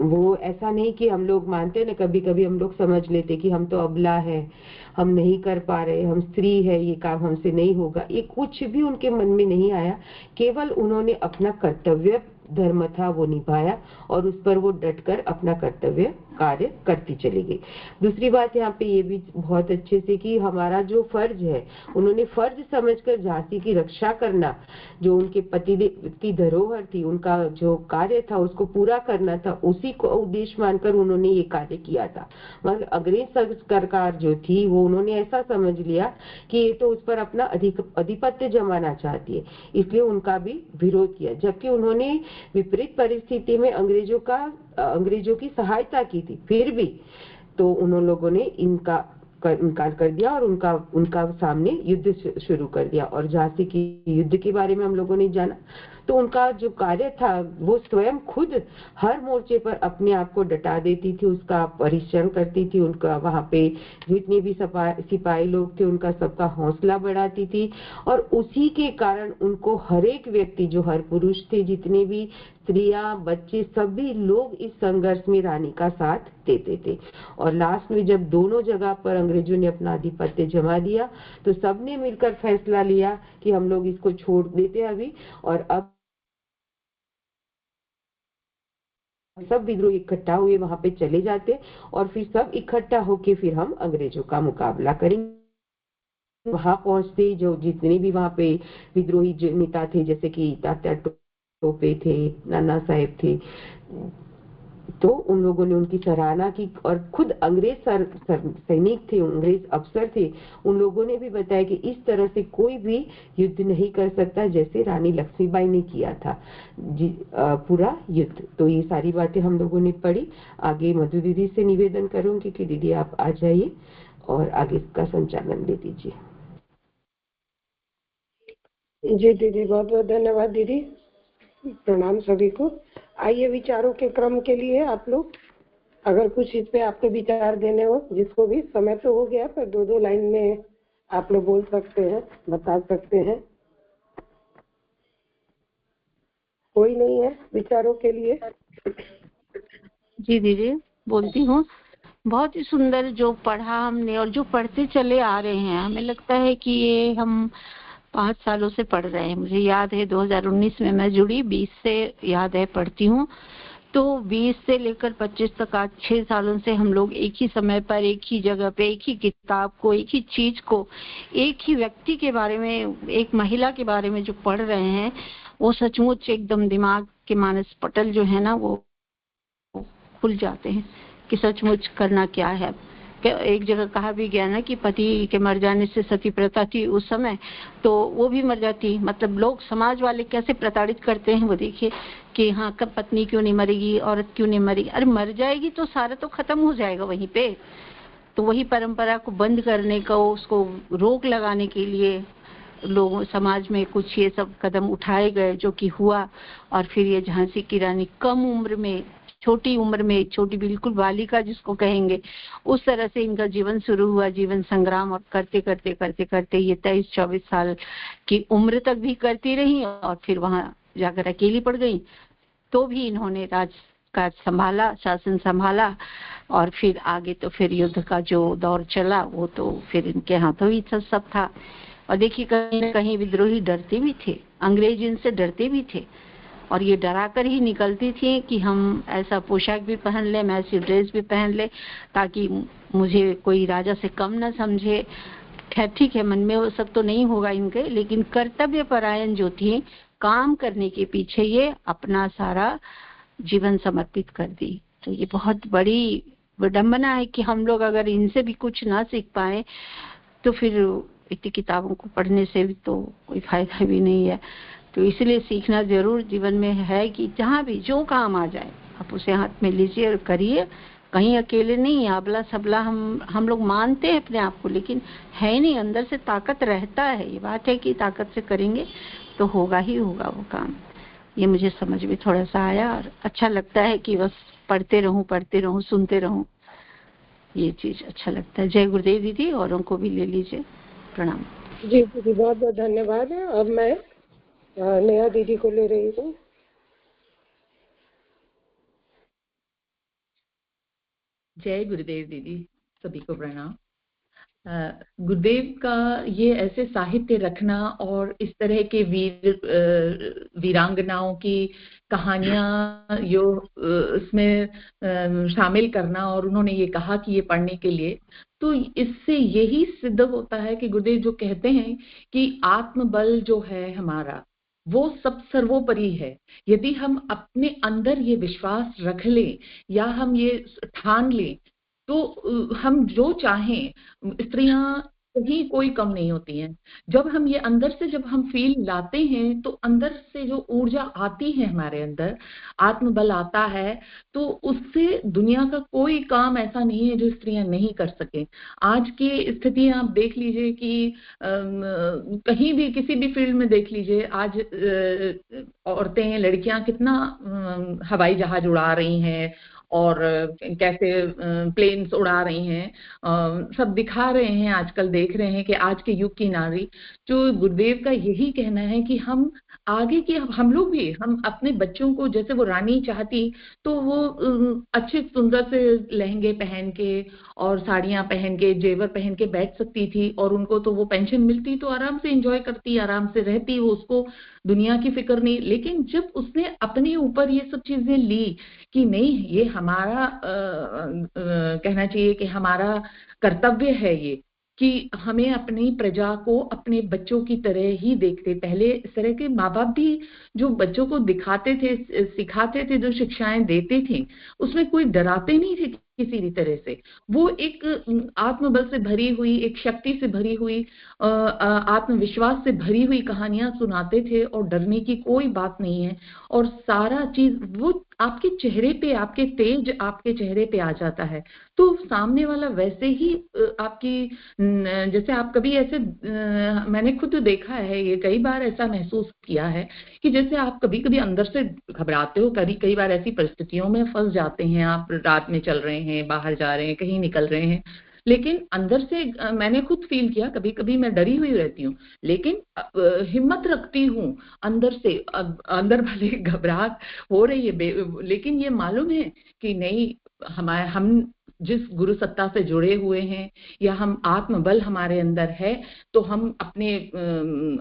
वो ऐसा नहीं कि हम लोग मानते ना, कभी कभी हम लोग समझ लेते कि हम तो अबला है, हम नहीं कर पा रहे, हम स्त्री है, ये काम हमसे नहीं होगा। ये कुछ भी उनके मन में नहीं आया। केवल उन्होंने अपना कर्तव्य धर्म था वो निभाया और उस पर वो डटकर अपना कर्तव्य कार्य करती चली गई। दूसरी बात यहाँ पे ये भी बहुत अच्छे से कि हमारा जो फर्ज है, उन्होंने फर्ज समझकर झांसी की रक्षा करना, जो उनके पति की धरोहर थी, उनका जो कार्य था उसको पूरा करना था, उसी को उद्देश्य मानकर उन्होंने ये कार्य किया था। मगर अंग्रेज सरकार जो थी वो उन्होंने ऐसा समझ लिया कि ये तो उस पर अपना आधिपत्य जमाना चाहती है, इसलिए उनका भी विरोध किया। जबकि उन्होंने विपरीत परिस्थिति में अंग्रेजों की सहायता की थी, फिर भी तो उन लोगों ने इनकार कर दिया और उनका सामने युद्ध शुरू कर दिया। और झांसी की युद्ध के बारे में हम लोगों ने जाना, तो उनका जो कार्य था वो स्वयं खुद हर मोर्चे पर अपने आप को डटा देती थी, उसका परिश्रम करती थी, उनका वहां पे जितने भी सिपाही लोग थे उनका सबका हौसला बढ़ाती थी। और उसी के कारण उनको हर एक व्यक्ति, जो हर पुरुष थे, जितने भी स्त्रियां, बच्चे, सभी लोग इस संघर्ष में रानी का साथ देते थे। और लास्ट में जब दोनों जगह पर अंग्रेजों ने अपना आधिपत्य जमा दिया, तो सबने मिलकर फैसला लिया कि हम लोग इसको छोड़ देते अभी, और अब सब विद्रोही इकट्ठा हुए वहां पे चले जाते और फिर सब इकट्ठा होके फिर हम अंग्रेजों का मुकाबला करेंगे। वहां पहुंचते जो जितने भी वहां पे विद्रोही नेता थे, जैसे कि तात्या टोपे थे, नाना साहेब थे, तो उन लोगों ने उनकी सराहना की। और खुद अंग्रेज सैनिक थे, अंग्रेज अफसर थे, उन लोगों ने भी बताया कि इस तरह से कोई भी युद्ध नहीं कर सकता जैसे रानी लक्ष्मीबाई ने किया था पूरा युद्ध। तो ये सारी बातें हम लोगों ने पढ़ी। आगे मधु दीदी से निवेदन करूंगी कि दीदी आप आ जाइए और आगे इसका संचालन ले दीजिए। जी दीदी, बहुत बहुत धन्यवाद दीदी। प्रणाम सभी को। आइए विचारों के क्रम के लिए आप लोग अगर कुछ इस पे आपके विचार देने हो, जिसको भी, समय तो हो गया पर 2-2 लाइन में आप लोग बोल सकते हैं, बता सकते हैं। कोई नहीं है विचारों के लिए? जी दीदी बोलती हूँ। बहुत ही सुंदर जो पढ़ा हमने और जो पढ़ते चले आ रहे हैं, हमें लगता है कि ये हम 5 सालों से पढ़ रहे हैं। मुझे याद है 2019 में मैं जुड़ी, 20 से याद है पढ़ती हूँ। तो 20 से लेकर 25 तक, आज 6 सालों से हम लोग एक ही समय पर, एक ही जगह पे, एक ही किताब को, एक ही चीज को, एक ही व्यक्ति के बारे में, एक महिला के बारे में जो पढ़ रहे हैं, वो सचमुच एकदम दिमाग के मानस पटल जो है ना वो खुल जाते हैं कि सचमुच करना क्या है। एक जगह कहा भी गया ना कि पति के मर जाने से सती प्रथा थी उस समय, तो वो भी मर जाती। मतलब लोग, समाज वाले कैसे प्रताड़ित करते हैं वो देखिए कि हाँ, कब पत्नी क्यों नहीं मरेगी, औरत क्यों नहीं मरेगी। अरे मर जाएगी तो सारा तो खत्म हो जाएगा वहीं पे। तो वही परंपरा को बंद करने का, उसको रोक लगाने के लिए लोगों, समाज में कुछ ये सब कदम उठाए गए, जो कि हुआ। और फिर ये झांसी की रानी कम उम्र में, छोटी उम्र में, छोटी बिल्कुल बालिका जिसको कहेंगे, उस तरह से इनका जीवन शुरू हुआ, जीवन संग्राम। और करते करते करते करते ये 23-24 साल की उम्र तक भी करती रही और फिर वहां जाकर अकेली पड़ गई। तो भी इन्होंने राजकाज संभाला, शासन संभाला। और फिर आगे तो फिर युद्ध का जो दौर चला वो तो फिर इनके हाथों ही सब था। और देखिए कहीं न कहीं विद्रोही डरते भी थे, अंग्रेज इनसे डरते भी थे, और ये डरा कर ही निकलती थी कि हम ऐसा पोशाक भी पहन ले, मैं ऐसी ड्रेस भी पहन ले, ताकि मुझे कोई राजा से कम न समझे। खैर ठीक है, मन में वो सब तो नहीं होगा इनके, लेकिन कर्तव्य परायण जो थी, काम करने के पीछे ये अपना सारा जीवन समर्पित कर दी। तो ये बहुत बड़ी विडंबना है कि हम लोग अगर इनसे भी कुछ ना सीख पाए तो फिर इतनी किताबों को पढ़ने से भी तो कोई फायदा भी नहीं है। तो इसलिए सीखना जरूर जीवन में है कि जहाँ भी जो काम आ जाए आप उसे हाथ में लीजिए और करिए। कहीं अकेले नहीं, आबला सबला हम लोग मानते हैं अपने आप को, लेकिन है नहीं, अंदर से ताकत रहता है। ये बात है कि ताकत से करेंगे तो होगा ही होगा वो काम। ये मुझे समझ में थोड़ा सा आया और अच्छा लगता है कि बस पढ़ते रहूं, सुनते रहूं, ये चीज अच्छा लगता है। जय गुरुदेव दीदी, औरों को भी ले लीजिए। प्रणाम। जी दीदी, बहुत बहुत धन्यवाद है। अब मैं नेहा दीदी को ले रही हूँ। जय गुरुदेव दीदी, सभी को प्रणाम। गुरुदेव का ये ऐसे साहित्य रखना और इस तरह के वीरांगनाओं की कहानियां जो उसमें शामिल करना, और उन्होंने ये कहा कि ये पढ़ने के लिए, तो इससे यही सिद्ध होता है कि गुरुदेव जो कहते हैं कि आत्मबल जो है हमारा वो सब सर्वोपरि है। यदि हम अपने अंदर ये विश्वास रख लें या हम ये ठान लें तो हम जो चाहें, स्त्रियां कहीं कोई कम नहीं होती हैं। जब हम ये अंदर से जब हम फील लाते हैं तो अंदर से जो ऊर्जा आती है हमारे अंदर, आत्मबल आता है, तो उससे दुनिया का कोई काम ऐसा नहीं है जो स्त्रियां नहीं कर सके। आज की स्थिति आप देख लीजिए कि कहीं भी किसी भी फील्ड में देख लीजिए, आज औरतें लड़कियां कितना हवाई जहाज उड़ा रही हैं और कैसे प्लेन्स उड़ा रही हैं, सब दिखा रहे हैं, आजकल देख रहे हैं कि आज के युग की नारी। जो गुरुदेव का यही कहना है कि हम आगे के, हम लोग भी, हम अपने बच्चों को, जैसे वो रानी चाहती तो वो अच्छे सुंदर से लहंगे पहन के और साड़ियां पहन के जेवर पहन के बैठ सकती थी, और उनको तो वो पेंशन मिलती तो आराम से एंजॉय करती, आराम से रहती, वो उसको दुनिया की फिक्र नहीं। लेकिन जब उसने अपने ऊपर ये सब चीजें ली कि नहीं, ये हमारा कहना चाहिए कि हमारा कर्तव्य है ये, कि हमें अपनी प्रजा को अपने बच्चों की तरह ही देखते। पहले इस तरह के माँ बाप भी जो बच्चों को दिखाते थे, सिखाते थे, जो शिक्षाएं देते थे, उसमें कोई डराते नहीं थे किसी भी तरह से। वो एक आत्मबल से भरी हुई, एक शक्ति से भरी हुई, आत्मविश्वास से भरी हुई कहानियां सुनाते थे, और डरने की कोई बात नहीं है। और सारा चीज वो आपके चेहरे पे, आपके तेज आपके चेहरे पे आ जाता है, तो सामने वाला वैसे ही आपकी जैसे आप कभी ऐसे, मैंने खुद देखा है, ये कई बार ऐसा महसूस किया है कि जैसे आप कभी कभी अंदर से घबराते हो, कई बार ऐसी परिस्थितियों में फंस जाते हैं, आप रात में चल रहे हैं, बाहर जा रहे हैं, कहीं निकल रहे हैं, लेकिन अंदर से मैंने खुद फील किया, कभी कभी मैं डरी हुई रहती हूँ, लेकिन हिम्मत रखती हूँ अंदर से, अंदर भले घबराहट हो रही है, लेकिन ये मालूम है कि नहीं, हम जिस गुरु सत्ता से जुड़े हुए हैं, या हम आत्मबल हमारे अंदर है, तो हम अपने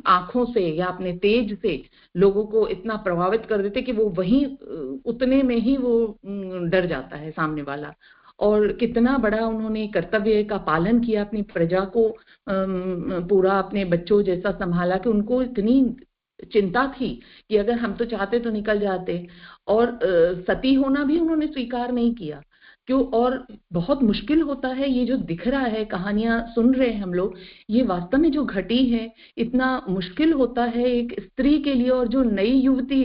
आंखों से या अपने तेज से लोगों को इतना प्रभावित कर देते कि वो वहीं उतने में ही वो डर जाता है सामने वाला। और कितना बड़ा उन्होंने कर्तव्य का पालन किया, अपनी प्रजा को पूरा अपने बच्चों जैसा संभाला, कि उनको इतनी चिंता थी कि अगर हम तो चाहते तो निकल जाते, और सती होना भी उन्होंने स्वीकार नहीं किया। क्यों? और बहुत मुश्किल होता है, ये जो दिख रहा है, कहानियां सुन रहे हैं हम लोग, ये वास्तव में जो घटी है, इतना मुश्किल होता है एक स्त्री के लिए, और जो नई युवती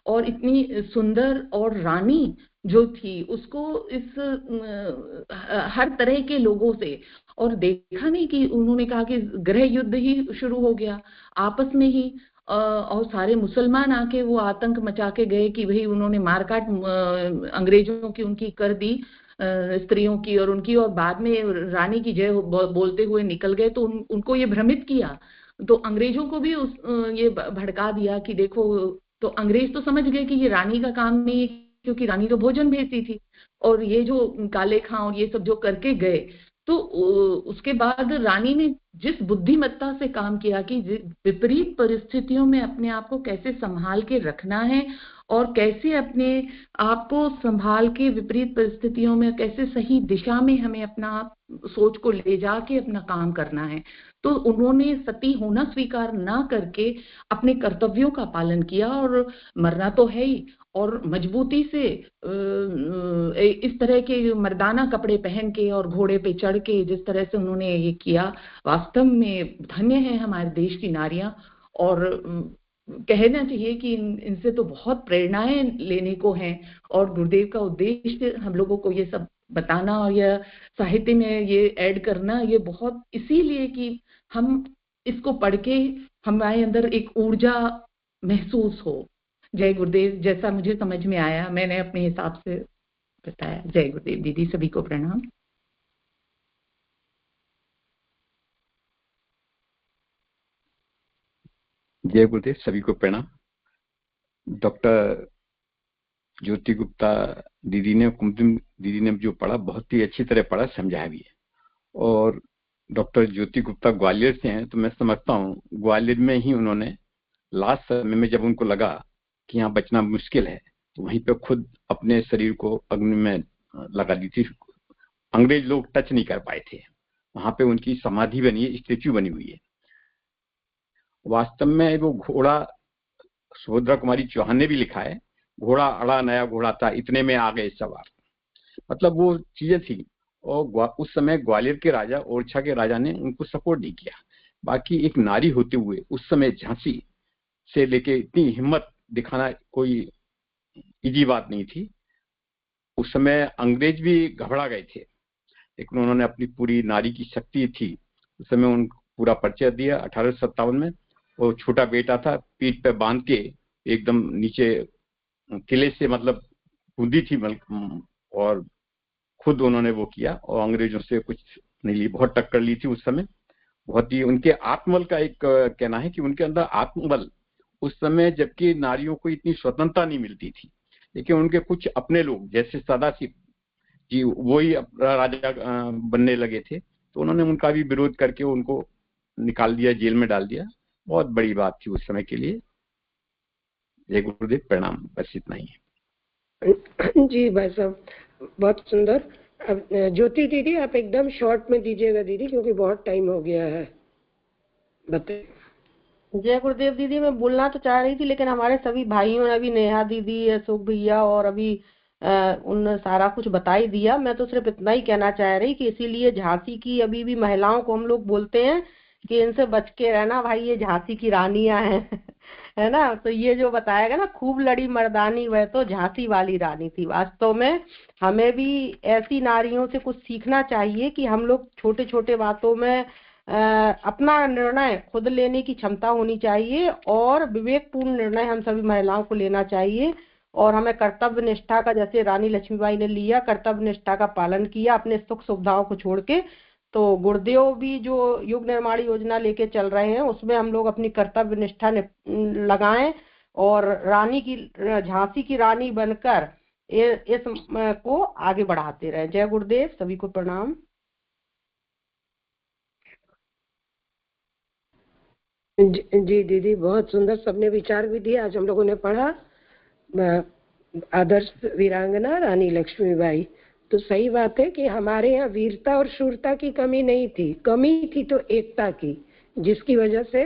और इतनी सुंदर और रानी जो थी, उसको इस हर तरह के लोगों से, और देखा नहीं कि उन्होंने कहा कि गृह युद्ध ही शुरू हो गया आपस में ही, और सारे मुसलमान आके वो आतंक मचा के गए कि भाई उन्होंने मारकाट अंग्रेजों की उनकी कर दी, स्त्रियों की और उनकी, और बाद में रानी की जय बोलते हुए निकल गए, तो उनको ये भ्रमित किया, तो अंग्रेजों को भी ये भड़का दिया कि देखो, तो अंग्रेज तो समझ गए कि ये रानी का काम नहीं है, क्योंकि रानी तो भोजन भेजती थी, और ये जो काले खां और ये सब जो करके गए, तो उसके बाद रानी ने जिस बुद्धिमत्ता से काम किया कि विपरीत परिस्थितियों में अपने आप को कैसे संभाल के रखना है, और कैसे अपने आप को संभाल के विपरीत परिस्थितियों में कैसे सही दिशा में हमें अपना सोच को ले जाके अपना काम करना है, तो उन्होंने सती होना स्वीकार ना करके अपने कर्तव्यों का पालन किया, और मरना तो है ही, और मजबूती से इस तरह के मर्दाना कपड़े पहन के और घोड़े पे चढ़ के जिस तरह से उन्होंने ये किया, वास्तव में धन्य है हमारे देश की नारियां। और कहना चाहिए कि इनसे तो बहुत प्रेरणाएं लेने को हैं, और गुरुदेव का उद्देश्य हम लोगों को ये सब बताना और यह साहित्य में ये ऐड करना, ये बहुत इसीलिए कि हम इसको पढ़ के हमारे अंदर एक ऊर्जा महसूस हो। जय गुरुदेव, जैसा मुझे समझ में आया मैंने अपने हिसाब से बताया। जय गुरुदेव दीदी, सभी को प्रणाम। जय गुरुदेव, सभी को प्रणाम। डॉक्टर ज्योति गुप्ता दीदी ने, कुमकुम दीदी ने जो पढ़ा बहुत ही अच्छी तरह पढ़ा, समझाया भी है। और डॉक्टर ज्योति गुप्ता ग्वालियर से हैं, तो मैं समझता हूँ ग्वालियर में ही उन्होंने लास्ट समय में जब उनको लगा कि यहाँ बचना मुश्किल है, तो वहीं पे खुद अपने शरीर को अग्नि में लगा दी थी। अंग्रेज लोग टच नहीं कर पाए थे। वहां पे उनकी समाधि बनी है, स्टेच्यू बनी हुई है। वास्तव में वो घोड़ा सुभद्रा कुमारी चौहान ने भी लिखा है, घोड़ा अड़ा नया घोड़ा था, इतने में आ गए सवार। मतलब वो चीजें थी। और उस समय ग्वालियर के राजा, ओरछा के राजा ने उनको सपोर्ट नहीं किया। बाकी एक नारी होते हुए उस समय झांसी से लेके इतनी हिम्मत दिखाना कोई इजी बात नहीं थी। उस समय अंग्रेज भी घबरा गए थे, लेकिन उन्होंने अपनी पूरी नारी की शक्ति थी, उस समय उनको पूरा परिचय दिया। 1857 में वो छोटा बेटा था, पीठ पे बांध के एकदम नीचे किले से मतलब कूदी थी, और खुद उन्होंने वो किया और अंग्रेजों से कुछ नहीं ली, बहुत टक्कर ली थी उस समय। बहुत ही उनके आत्मबल का एक कहना है कि उनके अंदर आत्मबल उस समय, जबकि नारियों को इतनी स्वतंत्रता नहीं मिलती थी, लेकिन उनके कुछ अपने लोग जैसे सदाशिव जी वही राजा बनने लगे थे, तो उन्होंने उनका भी विरोध करके उनको निकाल दिया, जेल में डाल दिया। बहुत बड़ी बात थी उस समय के लिए। जय गुरुदेव, प्रणाम। बस इतना ही है। जी भाई साहब, बहुत सुंदर। अब ज्योति दीदी आप एकदम शॉर्ट में दीजिएगा दीदी, क्योंकि बहुत टाइम हो गया है। बताइए। जय गुरुदेव दीदी, मैं बोलना तो चाह रही थी, लेकिन हमारे सभी भाइयों ने, अभी नेहा दीदी, अशोक भैया और अभी उन सारा कुछ बता ही दिया। मैं तो सिर्फ इतना ही कहना चाह रही कि इसीलिए झांसी की अभी भी महिलाओं को हम लोग बोलते हैं कि इनसे बच के रहना भाई, ये झांसी की रानियां हैं है ना। तो ये जो बताया गया ना, खूब लड़ी मर्दानी, वह तो झांसी वाली रानी थी। वास्तव में हमें भी ऐसी नारियों से कुछ सीखना चाहिए कि हम लोग छोटे छोटे बातों में अपना निर्णय खुद लेने की क्षमता होनी चाहिए, और विवेकपूर्ण निर्णय हम सभी महिलाओं को लेना चाहिए। और हमें कर्तव्य निष्ठा का, जैसे रानी लक्ष्मीबाई ने लिया, कर्तव्य निष्ठा का पालन किया अपने सुख सुविधाओं को छोड़ के। तो गुरुदेव भी जो युग निर्माण योजना लेके चल रहे हैं, उसमें हम लोग अपनी कर्तव्य निष्ठा लगाएं और रानी की, झांसी की रानी बनकर इस को आगे बढ़ाते रहें। जय गुरुदेव, सभी को प्रणाम। जी दीदी, बहुत सुंदर सबने विचार भी दिया। आज हम लोगों ने पढ़ा आदर्श वीरांगना रानी लक्ष्मीबाई। तो सही बात है कि हमारे यहाँ वीरता और शूरता की कमी नहीं थी, कमी थी तो एकता की, जिसकी वजह से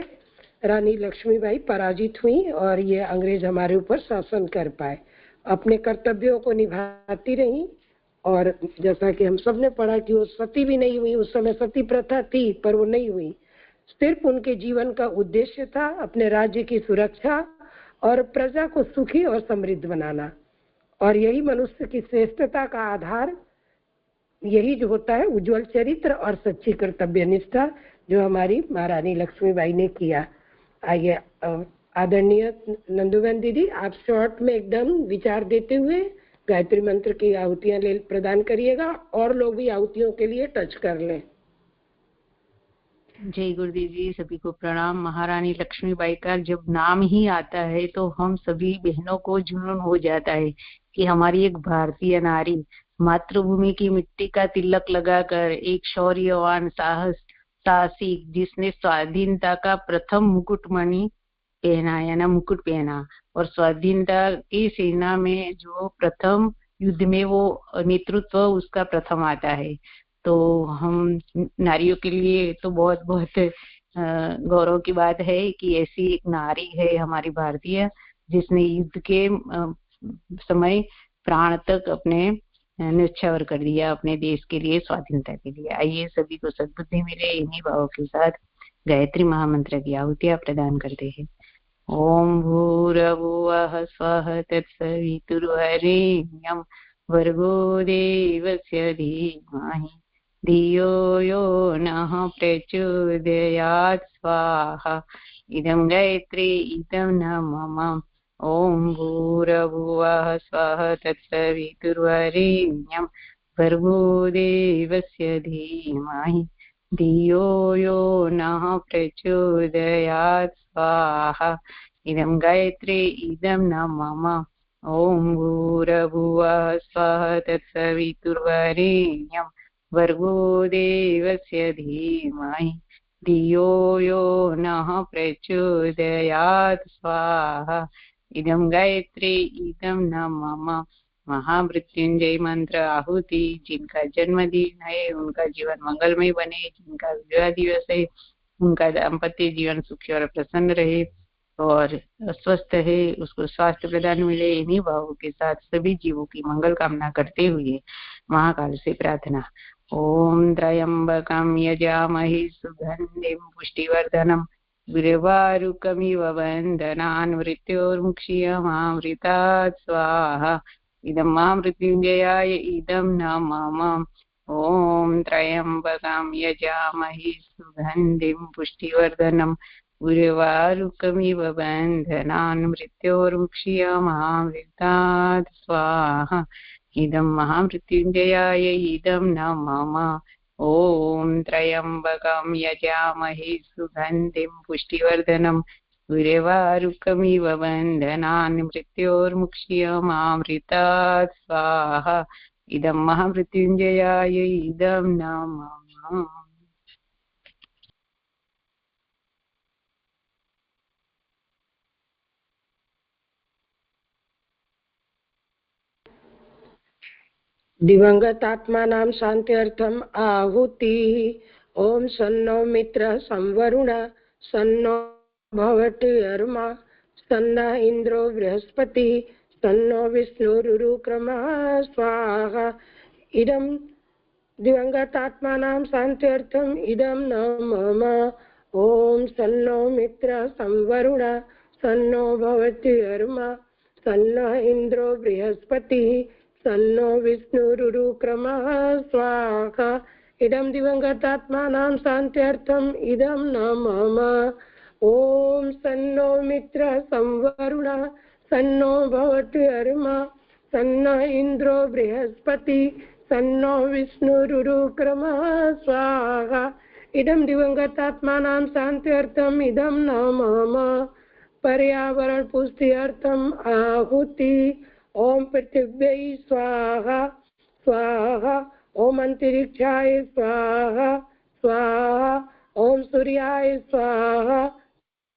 रानी लक्ष्मीबाई पराजित हुई और ये अंग्रेज हमारे ऊपर शासन कर पाए। अपने कर्तव्यों को निभाती रही, और जैसा कि हम सब ने पढ़ा कि वो सती भी नहीं हुई। उस समय सती प्रथा थी पर वो नहीं हुई। सिर्फ उनके जीवन का उद्देश्य था अपने राज्य की सुरक्षा और प्रजा को सुखी और समृद्ध बनाना। और यही मनुष्य की श्रेष्ठता का आधार, यही जो होता है उज्जवल चरित्र और सच्ची कर्तव्य निष्ठा, जो हमारी महारानी लक्ष्मीबाई ने किया। आइए आदरणीय नंदुबेन दीदी, आप शॉर्ट में एकदम विचार देते हुए गायत्री मंत्र की आहुतियां प्रदान करिएगा, और लोग भी आहुतियों के लिए टच कर लें। जय गुरुदेव जी, सभी को प्रणाम। महारानी लक्ष्मीबाई का जब नाम ही आता है तो हम सभी बहनों को जुनून हो जाता है कि हमारी एक भारतीय नारी मातृभूमि की मिट्टी का तिलक लगाकर एक शौर्यवान साहसी, जिसने स्वाधीनता का प्रथम मुकुटमणि पहना या ना मुकुट पहना, और स्वाधीनता की सेना में जो प्रथम युद्ध में वो नेतृत्व उसका प्रथम आता है। तो हम नारियों के लिए तो बहुत बहुत गौरव की बात है कि ऐसी एक नारी है हमारी भारतीय, जिसने युद्ध के समय प्राण तक अपने न्यौछावर कर दिया अपने देश के लिए, स्वाधीनता के लिए। आइए सभी को सद्बुद्धि मिले, इन्हीं भावों के साथ गायत्री महामंत्र की आहुतियां प्रदान करते हैं। ओम भूर्भुवः स्वः तत्सवितुर्वरेण्यं भर्गो देवस्य धीमहि धियो यो नः प्रचोदयात् स्वाहा। इदं गायत्री इदं न मम। ओम भूर्भुवः स्वः तत्सवितुर्वरेण्यं भर्गो देवस्य धीमहि धियो यो नः प्रचोदयात् स्वाहा। इदं गायत्री इदं न मम। ॐ भूर्भुवः स्वः तत्सवितुर्वरेण्यं भर्गो देवस्य धीमहि धियो यो नः प्रचोदयात् स्वाहा। इदं गायत्री इदं न मम महामृत्युंजय मंत्र आहुति। जिनका जन्मदिन है उनका जीवन मंगलमय बने, जिनका विवाह दिवस है उनका दाम्पत्य जीवन सुखी और प्रसन्न रहे, और स्वस्थ है उसको स्वास्थ्य प्रदान मिले। इन्हीं भावों के साथ सभी जीवों की मंगल कामना करते हुए महाकाल से प्रार्थना। ओम त्र्यंबकं यजामहे सुगंधिं पुष्टिवर्धनम् उर्वारुकमिव बन्धनान् मृत्योर्मुक्षीयमामृतात् स्वाहा। इदं महामृत्युंजयाय इदं न मम। ॐ त्र्यंबकं यजामहे सुगन्धिं पुष्टिवर्धनम् उर्वारुकमिव बन्धनान् मृत्योर्मुक्षीयमामृतात् स्वाहा। इदं महामृत्युंजयाय इदं न मम। ॐ त्र्यंबकं यजामहे सुगन्धिं पुष्टिवर्धनम् उर्वारुकमिव बन्धनान् मृत्योर्मुक्षीयमामृतात् स्वाहा। इदं महामृत्युंजयाय इदं न मम। दिवंगत आत्मानां शान्त्यर्थम् आहुतिः। ॐ सन्नो मित्रः संवरुण सन्नो भवति अर्मा सन्न इन्द्रो बृहस्पतिः सन्नो विष्णुरुक्रमः स्वाहा। इदं दिवंगत आत्मानां शान्त्यर्थम् इदं न मम। ॐ सन्नो मित्रः संवरुण सन्नो भवति अर्मा सन्न इन्द्रो बृहस्पतिः सन्नो विष्णुरुक्रमः स्वाहा। इदं दिवंगतात्मानां शान्त्यर्थम् इदं न मम। ॐ सन्नो मित्रः संवरुणः सन्नो भवति अर्मा सन्न इन्द्रो बृहस्पतिः सन्नो विष्णुरुक्रमः स्वाहा। इदं दिवंगतात्मानां शान्त्यर्थम् इदं न मम। पर्यावरण पुष्टिर्थम् आहुतिः। ओम पृथिव्यै स्वाहा स्वाहा। ओम अंतरिक्षाय स्वाहा स्वाहा। ओम सूर्याय स्वाहा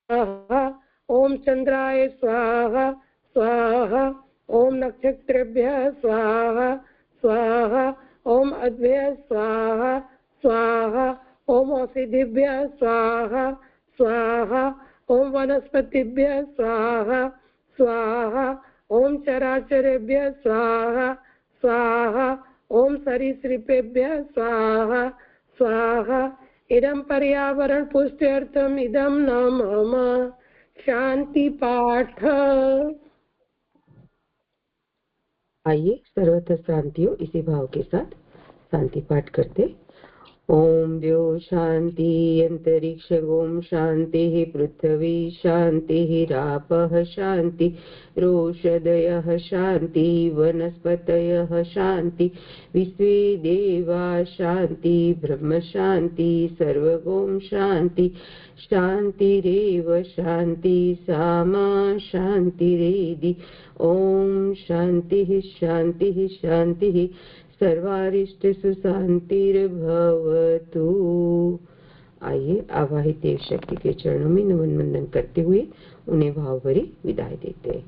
स्वाहा। ओम चंद्राय स्वाहा स्वाहा। ओम नक्षत्रेभ्यः स्वाहा स्वाहा। ओम अद्भ्यः स्वाहा स्वाहा। ओम औषधिभ्यः स्वाहा स्वाहा। ओम वनस्पतिभ्यः स्वाहा स्वाहा। ओम चराचरेभ्यः स्वाहा स्वाहा। ओम सरीसृपेभ्यः स्वाहा स्वाहा। इदं पर्यावरण पुष्ट्यर्थम् इदं न मम। शांति पाठ। आइए सर्वत्र शांति हो, इसी भाव के साथ शांति पाठ करते। ओम द्यो शांति अंतरिक्ष ओम शांति पृथ्वी शांति रापः शांति रोषदयः शांति वनस्पतयः शांति विश्वे देवा शांति ब्रह्म शांति सर्वगोम शांति शांतिरेव शांति सामा शांतिरेधि। ओम शांति शांति शांति सर्वारिष्टेषु शांतिर्भवतु। आइए आवाहित देव शक्ति के चरणों में नमन वंदन करते हुए उन्हें भाव भरी विदाई देते हैं।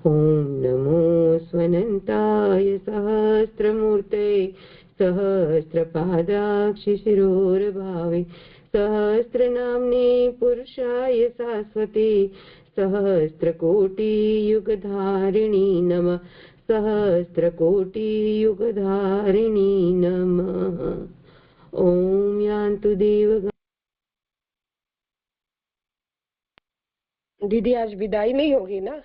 ओम नमो स्वनंताय सहस्त्रमूर्ते सहस्रपादाक्षि शिरोरभावे सहस्रनाम्ने पुरुषाय शाश्वते सहस्रकोटि युगधारिणी नमः सहस्रकोटि युगधारिणी नमः। ओम यान्तु देव। दीदी आज विदाई नहीं होगी ना?